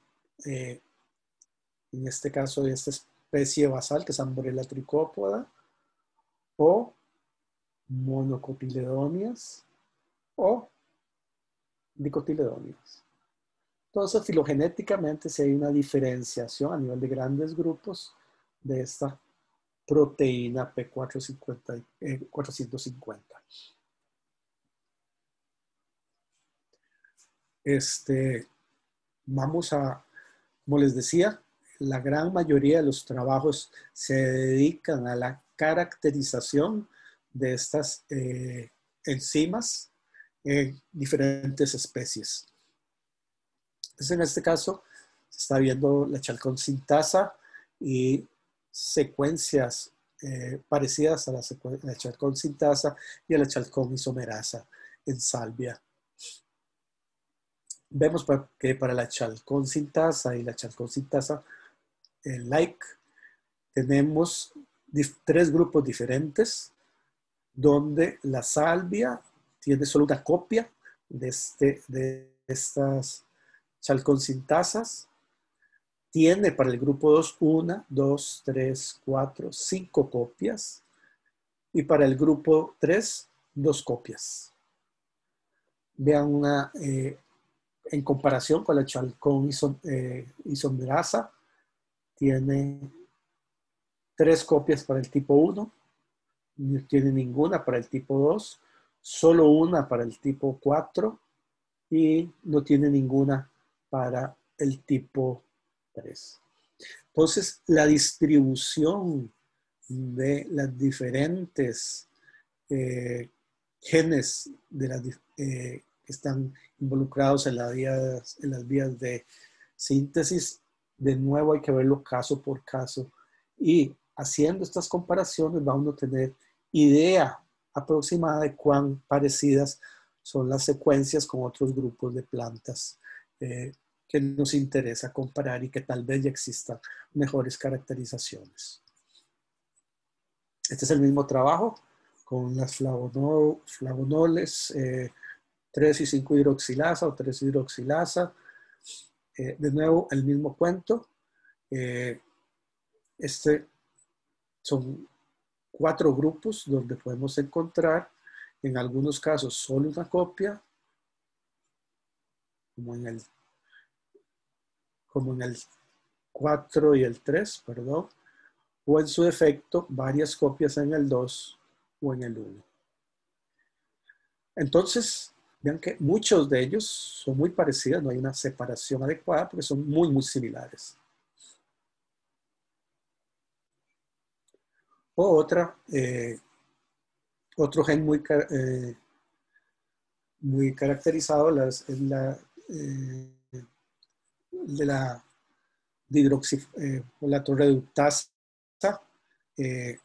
en este caso, de esta especie basal, que es Amborella tricópoda, o monocotiledonias, o dicotiledonias. Entonces, filogenéticamente, sí hay una diferenciación a nivel de grandes grupos de esta proteína P450. vamos a, como les decía, la gran mayoría de los trabajos se dedican a la caracterización de estas enzimas en diferentes especies. Entonces, en este caso, se está viendo la chalcón-sintasa y secuencias parecidas a la chalcón-sintasa y a la chalcón-isomerasa en salvia. Vemos que para la chalcón-sintasa y la chalcón-sintasa like tenemos tres grupos diferentes donde la salvia tiene solo una copia de estas chalcón-sintasas. Tiene para el grupo 2 1, 2, 3, 4, 5 copias. Y para el grupo 3, 2 copias. Vean en comparación con la chalcón isomerasa, tiene 3 copias para el tipo 1, no tiene ninguna para el tipo 2, solo una para el tipo 4 y no tiene ninguna para el tipo 3. Entonces, la distribución de las diferentes genes que están involucrados en las vías de síntesis, de nuevo hay que verlo caso por caso. Y haciendo estas comparaciones vamos a tener idea aproximada de cuán parecidas son las secuencias con otros grupos de plantas que nos interesa comparar y que tal vez ya existan mejores caracterizaciones. Este es el mismo trabajo con las flavonoles 3 y 5 hidroxilasa o 3 hidroxilasa. De nuevo, el mismo cuento. Son 4 grupos donde podemos encontrar, en algunos casos, solo una copia, como en el 4 y el 3, perdón, o en su defecto, varias copias en el 2 o en el 1. Entonces, vean que muchos de ellos son muy parecidos, no hay una separación adecuada porque son muy, muy similares. O otro gen muy caracterizado es de la torreductasa. De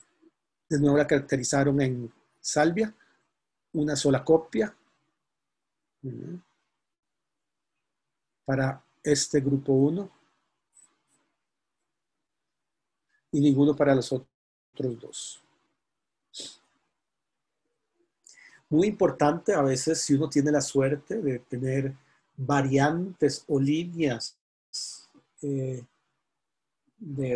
nuevo la caracterizaron en salvia, una sola copia para este grupo 1 y ninguno para los otros 2. Muy importante a veces si uno tiene la suerte de tener variantes o líneas de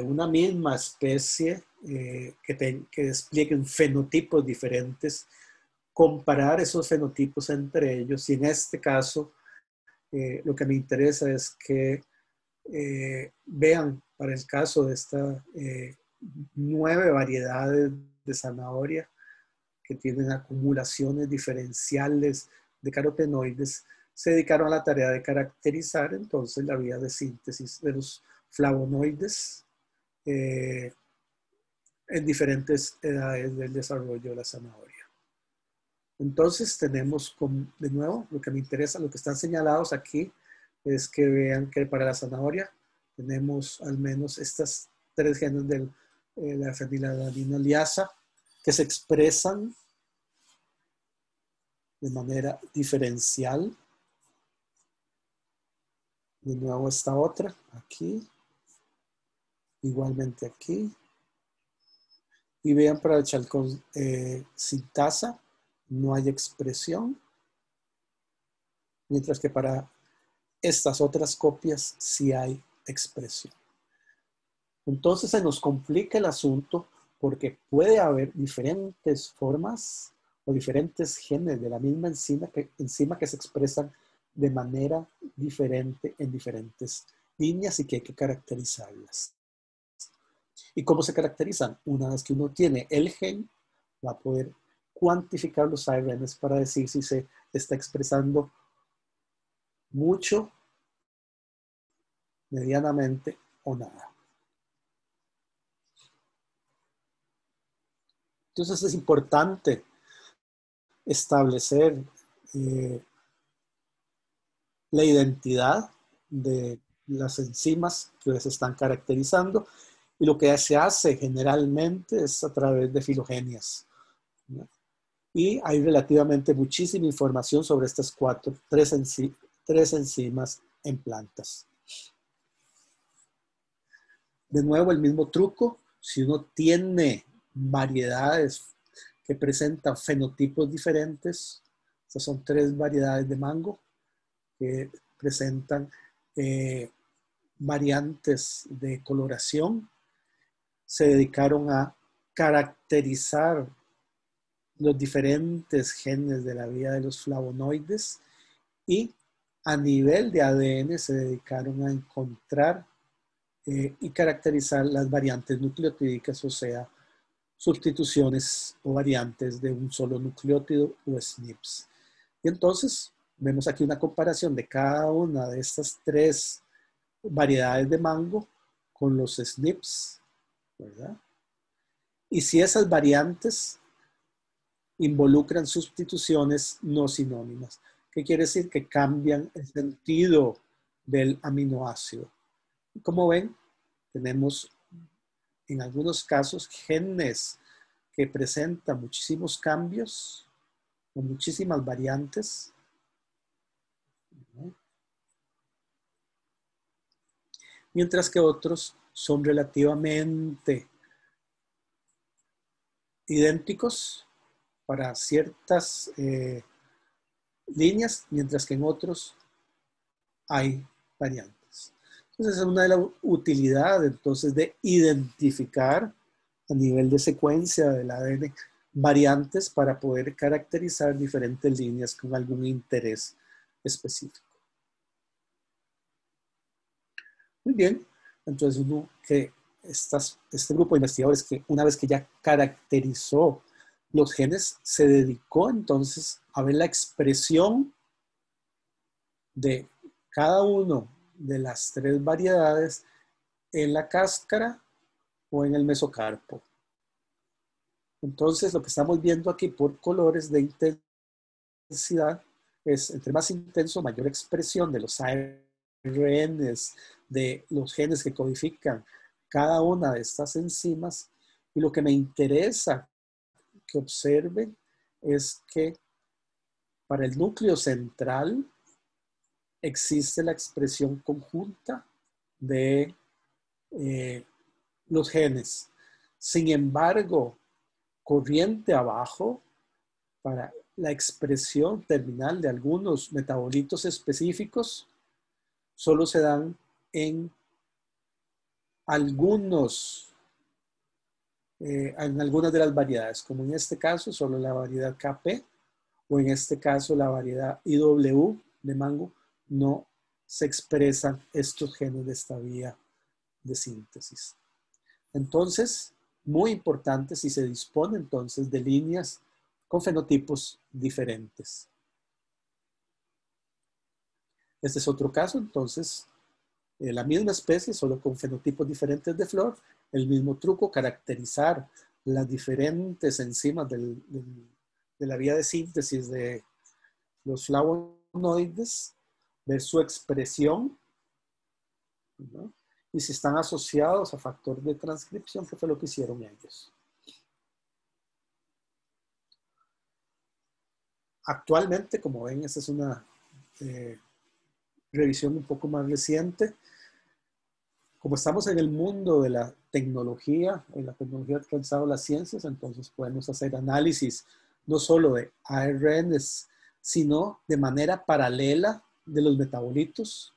una misma especie que desplieguen fenotipos diferentes, comparar esos fenotipos entre ellos. Y en este caso, lo que me interesa es que vean para el caso de estas 9 variedades de zanahoria que tienen acumulaciones diferenciales de carotenoides, se dedicaron a la tarea de caracterizar entonces la vía de síntesis de los flavonoides en diferentes edades del desarrollo de la zanahoria. Entonces tenemos, de nuevo, lo que me interesa, lo que están señalados aquí, es que vean que para la zanahoria tenemos al menos estas 3 genes de la fenilalanina liasa que se expresan de manera diferencial. De nuevo esta otra, aquí. Igualmente aquí. Y vean para el chalcón sintasa no hay expresión. Mientras que para estas otras copias sí hay expresión. Entonces se nos complica el asunto porque puede haber diferentes formas o diferentes genes de la misma enzima que se expresan de manera diferente en diferentes líneas y que hay que caracterizarlas. ¿Y cómo se caracterizan? Una vez que uno tiene el gen, va a poder cuantificar los ARNs para decir si se está expresando mucho, medianamente o nada. Entonces es importante establecer la identidad de las enzimas que se están caracterizando, y lo que se hace generalmente es a través de filogenias, ¿no? Y hay relativamente muchísima información sobre estas tres enzimas en plantas. De nuevo, el mismo truco. Si uno tiene variedades que presentan fenotipos diferentes, estas son 3 variedades de mango que presentan variantes de coloración, se dedicaron a caracterizar los diferentes genes de la vida de los flavonoides, y a nivel de ADN se dedicaron a encontrar y caracterizar las variantes nucleotídicas, o sea, sustituciones o variantes de un solo nucleótido o SNPs. Y entonces vemos aquí una comparación de cada una de estas 3 variedades de mango con los SNPs, ¿verdad? Y si esas variantes involucran sustituciones no sinónimas. ¿Qué quiere decir? Que cambian el sentido del aminoácido. Como ven, tenemos en algunos casos genes que presentan muchísimos cambios o muchísimas variantes, ¿no? Mientras que otros son relativamente idénticos para ciertas líneas, mientras que en otros hay variantes. Entonces, es una de las utilidades entonces de identificar a nivel de secuencia del ADN variantes para poder caracterizar diferentes líneas con algún interés específico. Muy bien, entonces este grupo de investigadores, que una vez que ya caracterizó los genes, se dedicó entonces a ver la expresión de cada uno de las 3 variedades en la cáscara o en el mesocarpo. Entonces, lo que estamos viendo aquí por colores de intensidad es, entre más intenso, mayor expresión de los ARNs, de los genes que codifican cada una de estas enzimas. Y lo que me interesa que observen es que para el núcleo central existe la expresión conjunta de los genes. Sin embargo, corriente abajo, para la expresión terminal de algunos metabolitos específicos, solo se dan en en algunas de las variedades, como en este caso solo la variedad KP, o en este caso la variedad IW de mango, no se expresan estos genes de esta vía de síntesis. Entonces, muy importante si se dispone entonces de líneas con fenotipos diferentes. Este es otro caso, entonces, la misma especie, solo con fenotipos diferentes de flor, el mismo truco, caracterizar las diferentes enzimas de la vía de síntesis de los flavonoides, ver su expresión, ¿no? Y si están asociados a factor de transcripción, que fue lo que hicieron ellos. Actualmente, como ven, esta es una revisión un poco más reciente. Como estamos en el mundo de la tecnología, en la tecnología ha alcanzado las ciencias, entonces podemos hacer análisis no solo de ARNs, sino de manera paralela de los metabolitos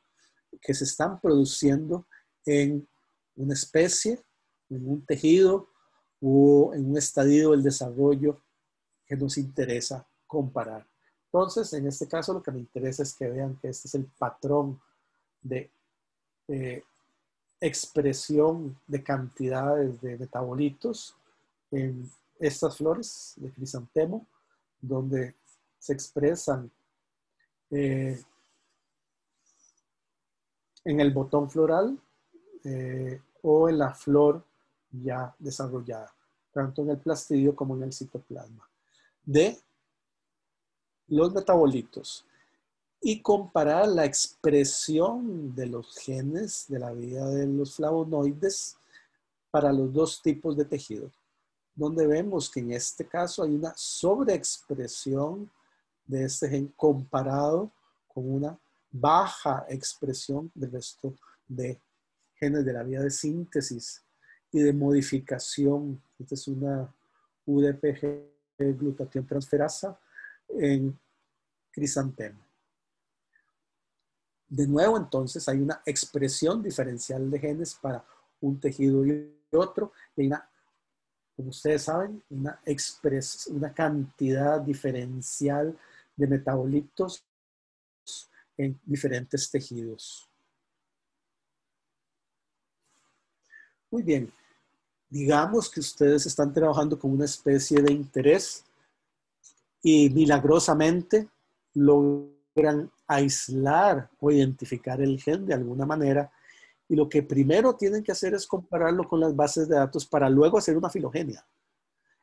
que se están produciendo en una especie, en un tejido o en un estadio del desarrollo que nos interesa comparar. Entonces, en este caso, lo que me interesa es que vean que este es el patrón de expresión de cantidades de metabolitos en estas flores de crisantemo, donde se expresan en el botón floral o en la flor ya desarrollada, tanto en el plastidio como en el citoplasma, de los metabolitos y comparar la expresión de los genes de la vida de los flavonoides para los dos tipos de tejido, donde vemos que en este caso hay una sobreexpresión de este gen comparado con una baja expresión del resto de genes de la vía de síntesis y de modificación. Esta es una UDPG glutatión transferasa en crisantemo. De nuevo, entonces, hay una expresión diferencial de genes para un tejido y otro, y hay una, como ustedes saben, una cantidad diferencial de metabolitos en diferentes tejidos. Muy bien, digamos que ustedes están trabajando con una especie de interés y milagrosamente logran aislar o identificar el gen de alguna manera, y lo que primero tienen que hacer es compararlo con las bases de datos para luego hacer una filogenia.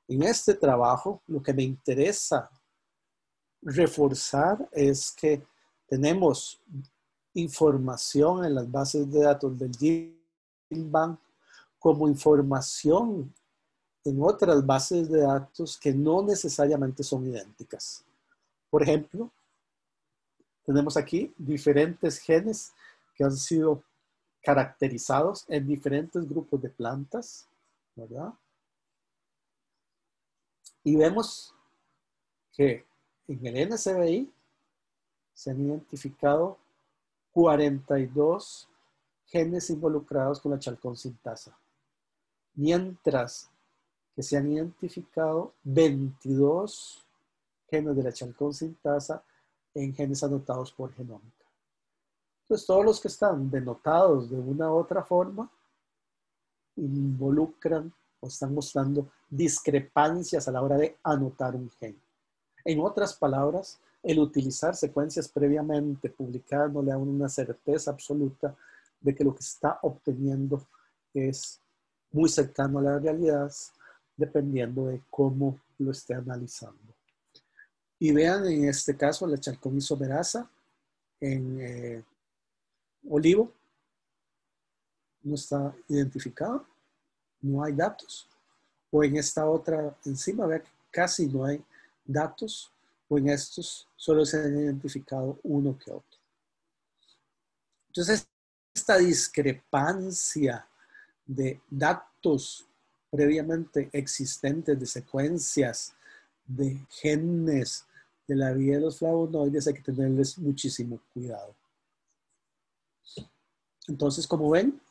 En este trabajo, lo que me interesa reforzar es que tenemos información en las bases de datos del GenBank como información en otras bases de datos que no necesariamente son idénticas. Por ejemplo, tenemos aquí diferentes genes que han sido caracterizados en diferentes grupos de plantas, ¿verdad? Y vemos que en el NCBI se han identificado 42 genes involucrados con la chalcón sintasa, mientras que se han identificado 22 genes de la chalcón sintasa en genes anotados por genómica. Entonces, todos los que están denotados de una u otra forma involucran o están mostrando discrepancias a la hora de anotar un gen. En otras palabras, el utilizar secuencias previamente publicadas no le da una certeza absoluta de que lo que está obteniendo es muy cercano a la realidad, dependiendo de cómo lo esté analizando. Y vean en este caso la chalcón isomerasa en olivo no está identificado, no hay datos. O en esta otra enzima, vean que casi no hay datos, o en estos solo se han identificado uno que otro. Entonces, esta discrepancia de datos previamente existentes, de secuencias, de genes de la vida de los flavonoides, hay que tenerles muchísimo cuidado. Entonces, como ven,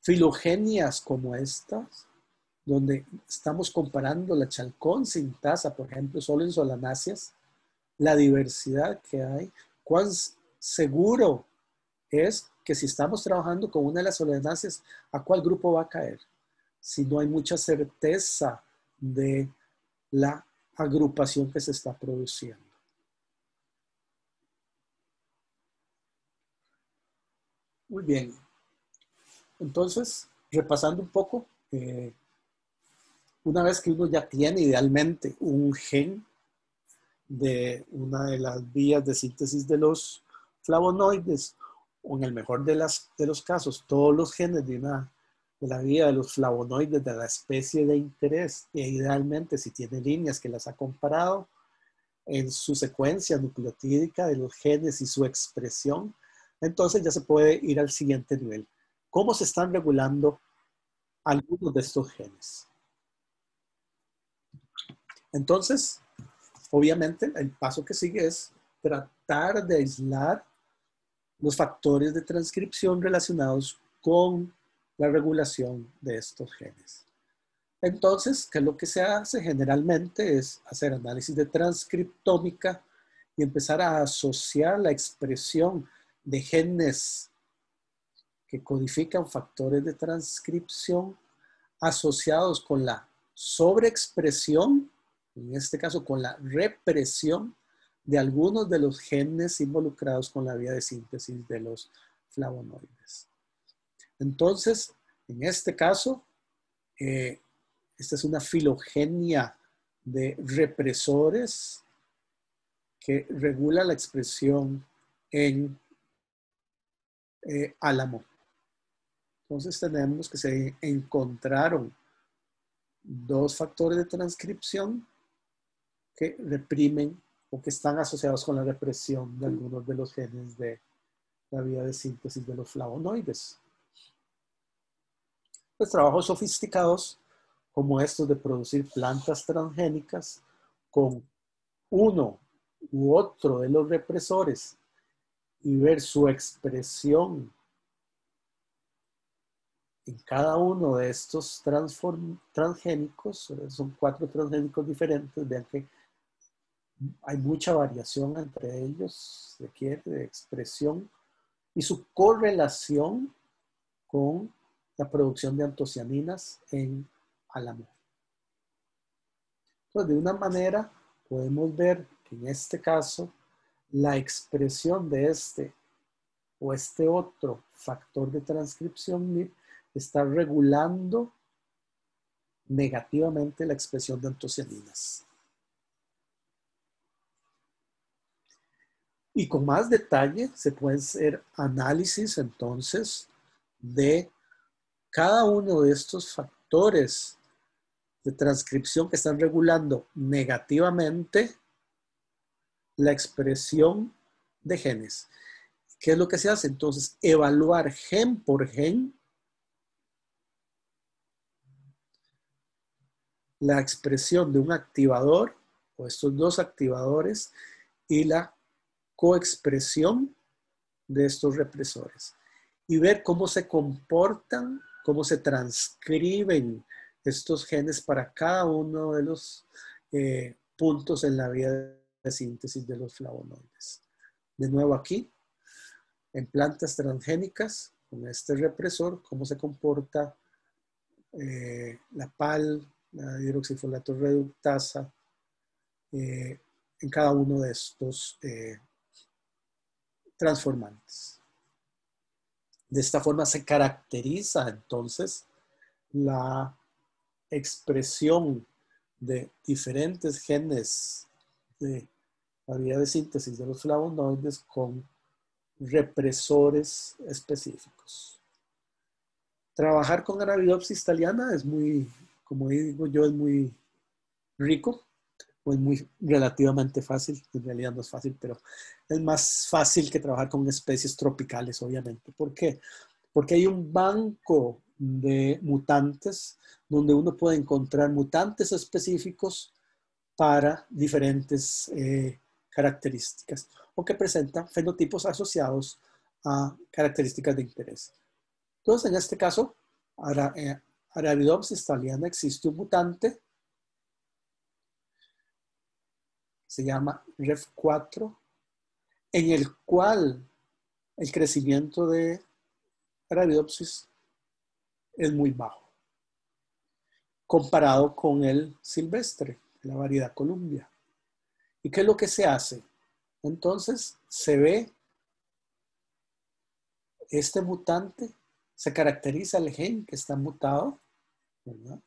filogenias como estas, donde estamos comparando la chalcón sintasa, por ejemplo, solo en solanáceas, la diversidad que hay, cuán seguro es que si estamos trabajando con una de las solanáceas, ¿a cuál grupo va a caer? Si no hay mucha certeza de la agrupación que se está produciendo. Muy bien. Entonces, repasando un poco, una vez que uno ya tiene idealmente un gen de una de las vías de síntesis de los flavonoides, o en el mejor de los casos, todos los genes de la vía de los flavonoides de la especie de interés, e idealmente si tiene líneas que las ha comparado en su secuencia nucleotídica de los genes y su expresión, entonces ya se puede ir al siguiente nivel. ¿Cómo se están regulando algunos de estos genes? Entonces, obviamente, el paso que sigue es tratar de aislar los factores de transcripción relacionados con la regulación de estos genes. Entonces, ¿qué es lo que se hace? Generalmente es hacer análisis de transcriptómica y empezar a asociar la expresión de genes que codifican factores de transcripción asociados con la sobreexpresión, en este caso con la represión de algunos de los genes involucrados con la vía de síntesis de los flavonoides. Entonces, en este caso, esta es una filogenia de represores que regula la expresión en álamo. Entonces tenemos que se encontraron dos factores de transcripción que reprimen o que están asociados con la represión de algunos de los genes de la vía de síntesis de los flavonoides. Pues trabajos sofisticados como estos de producir plantas transgénicas con uno u otro de los represores y ver su expresión en cada uno de estos transgénicos, son 4 transgénicos diferentes, vean que hay mucha variación entre ellos, requiere de expresión y su correlación con la producción de antocianinas en álamo. Entonces, de una manera, podemos ver que en este caso, la expresión de este o este otro factor de transcripción MIP está regulando negativamente la expresión de antocianinas. Y con más detalle se pueden hacer análisis entonces de cada uno de estos factores de transcripción que están regulando negativamente la expresión de genes. ¿Qué es lo que se hace? Entonces, evaluar gen por gen la expresión de un activador o estos dos activadores y la coexpresión de estos represores y ver cómo se comportan, cómo se transcriben estos genes para cada uno de los puntos en la vía de síntesis de los flavonoides. De nuevo aquí, en plantas transgénicas, con este represor, cómo se comporta la PAL, la hidroxifolato reductasa, en cada uno de estos transformantes. De esta forma se caracteriza entonces la expresión de diferentes genes de la vía de síntesis de los flavonoides con represores específicos. Trabajar con Arabidopsis thaliana es muy, como digo yo, es muy rico, o es muy relativamente fácil. En realidad no es fácil, pero es más fácil que trabajar con especies tropicales, obviamente. ¿Por qué? Porque hay un banco de mutantes donde uno puede encontrar mutantes específicos para diferentes características o que presentan fenotipos asociados a características de interés. Entonces, en este caso, Arabidopsis thaliana existe un mutante, se llama REF4, en el cual el crecimiento de Arabidopsis es muy bajo, comparado con el silvestre, la variedad Columbia. ¿Y qué es lo que se hace? Entonces, se ve este mutante, se caracteriza el gen que está mutado, ¿verdad?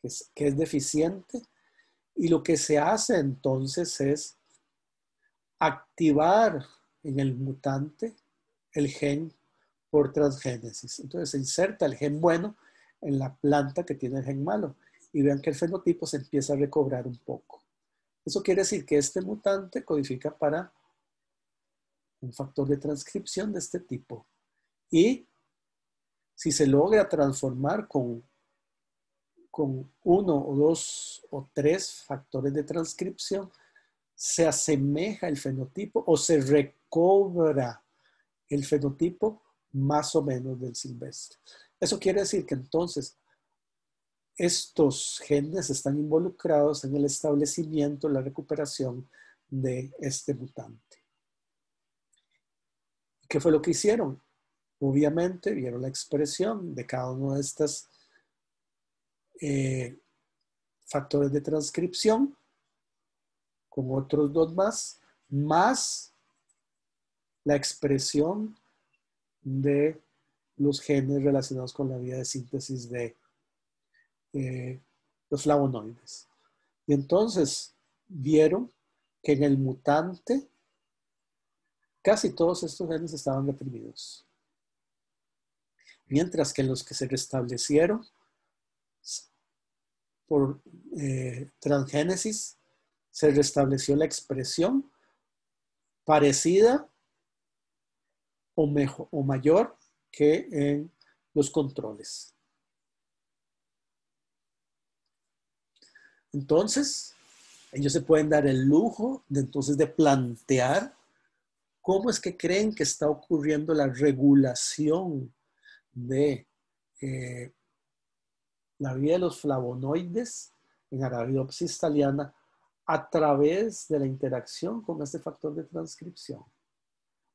Que es deficiente, y lo que se hace entonces es activar en el mutante el gen por transgénesis. Entonces se inserta el gen bueno en la planta que tiene el gen malo y vean que el fenotipo se empieza a recobrar un poco. Eso quiere decir que este mutante codifica para un factor de transcripción de este tipo. Y si se logra transformar con 1 o 2 o 3 factores de transcripción, se asemeja el fenotipo o se recobra el fenotipo más o menos del silvestre. Eso quiere decir que entonces estos genes están involucrados en el establecimiento, la recuperación de este mutante. ¿Qué fue lo que hicieron? Obviamente vieron la expresión de cada uno de estos factores de transcripción con otros 2 más, más la expresión de los genes relacionados con la vía de síntesis de los flavonoides. Y entonces vieron que en el mutante casi todos estos genes estaban reprimidos. Mientras que en los que se restablecieron por transgénesis, se restableció la expresión parecida o, mejor, o mayor que en los controles. Entonces, ellos se pueden dar el lujo de entonces de plantear cómo es que creen que está ocurriendo la regulación de la vía de los flavonoides en Arabidopsis thaliana a través de la interacción con este factor de transcripción.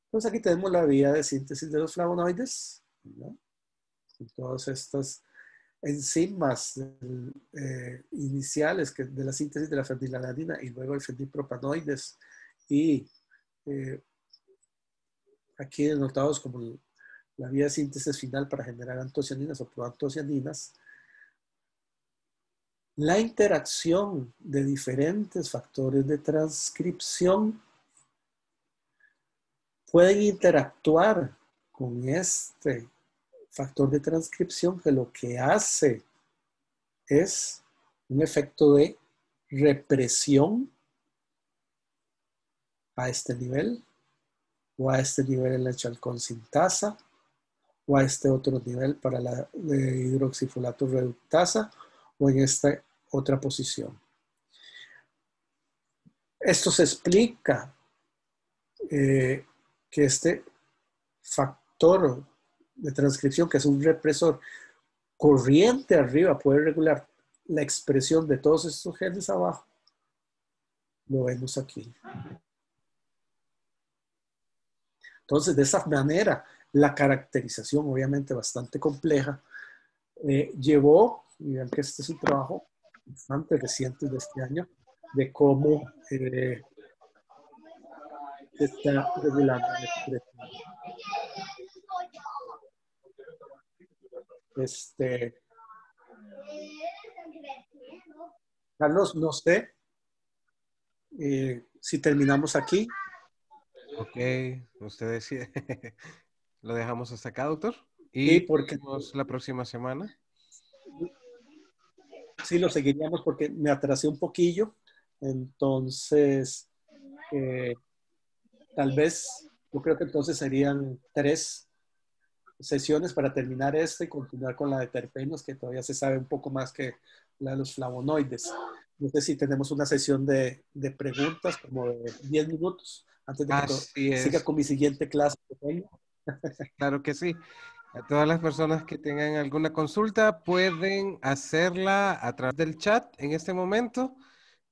Entonces aquí tenemos la vía de síntesis de los flavonoides, ¿no? Todas estas enzimas iniciales de la síntesis de la fenilalanina y luego el fenilpropanoides y aquí denotados como la vía de síntesis final para generar antocianinas o proantocianinas. La interacción de diferentes factores de transcripción pueden interactuar con este factor de transcripción que lo que hace es un efecto de represión a este nivel o a este nivel en la chalcón-sintasa o a este otro nivel para la hidroxifolato reductasa o en esta otra posición. Esto se explica que este factor de transcripción, que es un represor corriente arriba, puede regular la expresión de todos estos genes abajo. Lo vemos aquí. Entonces, de esa manera, la caracterización, obviamente bastante compleja, llevó, y vean que este es un trabajo bastante reciente de este año, de cómo se está regulando la expresión. Carlos, no sé si terminamos aquí. Ok, usted decide. Lo dejamos hasta acá, doctor. Sí, Y porque nos vemos la próxima semana. sí lo seguiríamos porque me atrasé un poquillo. Entonces, tal vez, yo creo que entonces serían 3 sesiones para terminar esta y continuar con la de terpenos, que todavía se sabe un poco más que la de los flavonoides. No sé si tenemos una sesión de preguntas como de 10 minutos antes de que Así siga es, con mi siguiente clase. claro que sí. A todas las personas que tengan alguna consulta pueden hacerla a través del chat en este momento.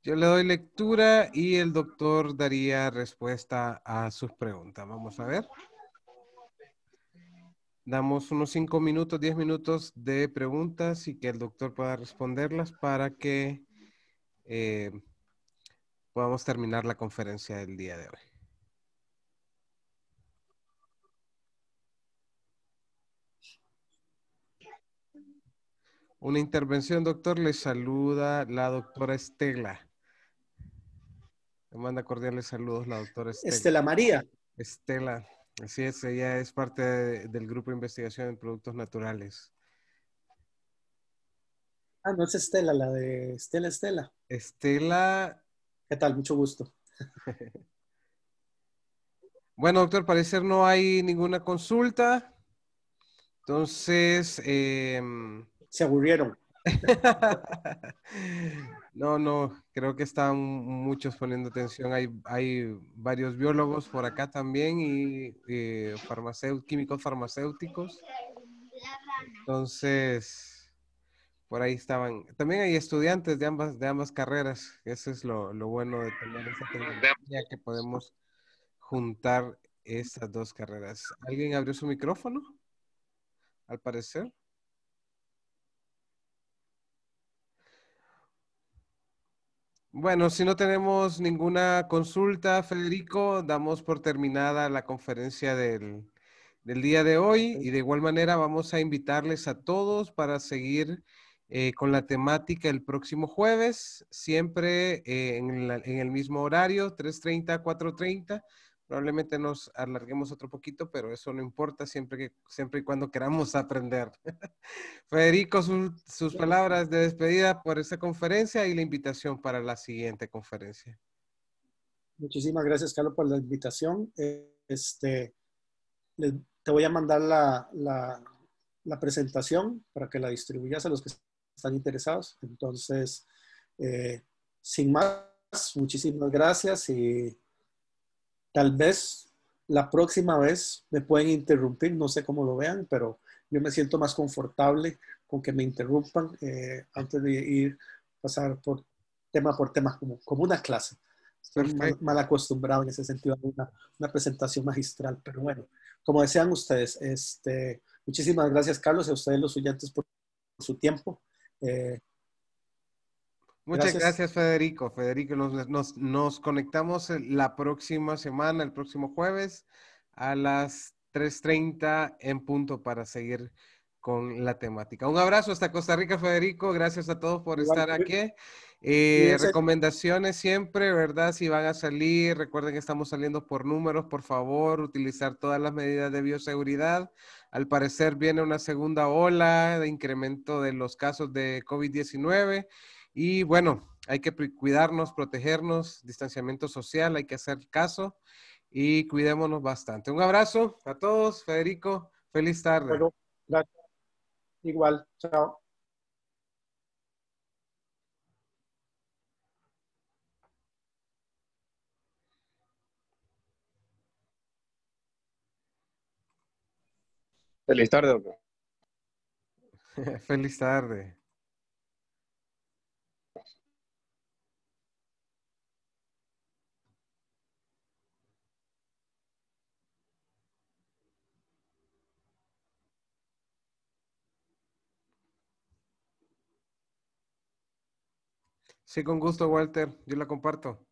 Yo le doy lectura y el doctor daría respuesta a sus preguntas. Vamos a ver. Damos unos 5 minutos, 10 minutos de preguntas y que el doctor pueda responderlas para que eh, podamos terminar la conferencia del día de hoy. Una intervención, doctor. Le saluda la doctora Estela. Le manda cordiales saludos la doctora Estela. Estela María. Estela, así es, ella es parte del grupo de investigación en productos naturales. Ah, no es Estela, la de Estela Estela. Estela. ¿Qué tal? Mucho gusto. Bueno, doctor, parecer no hay ninguna consulta. Entonces, Se aburrieron. no, no, creo que están muchos poniendo atención. Hay varios biólogos por acá también y químicos farmacéuticos. Entonces, por ahí estaban. También hay estudiantes de ambas carreras. Eso es lo bueno de tener esta tecnología, que podemos juntar estas dos carreras. ¿Alguien abrió su micrófono? Al parecer. Bueno, si no tenemos ninguna consulta, Federico, damos por terminada la conferencia del día de hoy y de igual manera vamos a invitarles a todos para seguir con la temática el próximo jueves, siempre en el mismo horario, 3:30, 4:30. Probablemente nos alarguemos otro poquito, pero eso no importa siempre y cuando queramos aprender. Federico, sus palabras de despedida por esta conferencia y la invitación para la siguiente conferencia. Muchísimas gracias, Carlos, por la invitación. Te voy a mandar la presentación para que la distribuyas a los que están interesados. Entonces, eh, sin más, muchísimas gracias y tal vez la próxima vez me pueden interrumpir, no sé cómo lo vean, pero yo me siento más confortable con que me interrumpan antes de ir pasar por tema como una clase. Estoy mal Perfecto. acostumbrado en ese sentido a una presentación magistral, pero bueno, como desean ustedes, muchísimas gracias, Carlos, y a ustedes los oyentes por su tiempo. Eh, Muchas gracias. gracias, Federico. Federico, nos conectamos la próxima semana, el próximo jueves, a las 3:30 en punto para seguir con la temática. Un abrazo hasta Costa Rica, Federico. Gracias a todos por Igual, estar aquí. cuídense. Recomendaciones siempre, ¿verdad? Si van a salir, recuerden que estamos saliendo por números, por favor, utilizar todas las medidas de bioseguridad. Al parecer viene una segunda ola de incremento de los casos de COVID-19. Y bueno, hay que cuidarnos, protegernos, distanciamiento social, hay que hacer caso y cuidémonos bastante. Un abrazo a todos, Federico, feliz tarde. Luego, gracias. Igual, chao. Feliz tarde, doctor. Feliz tarde. Sí, con gusto, Walter. Yo la comparto.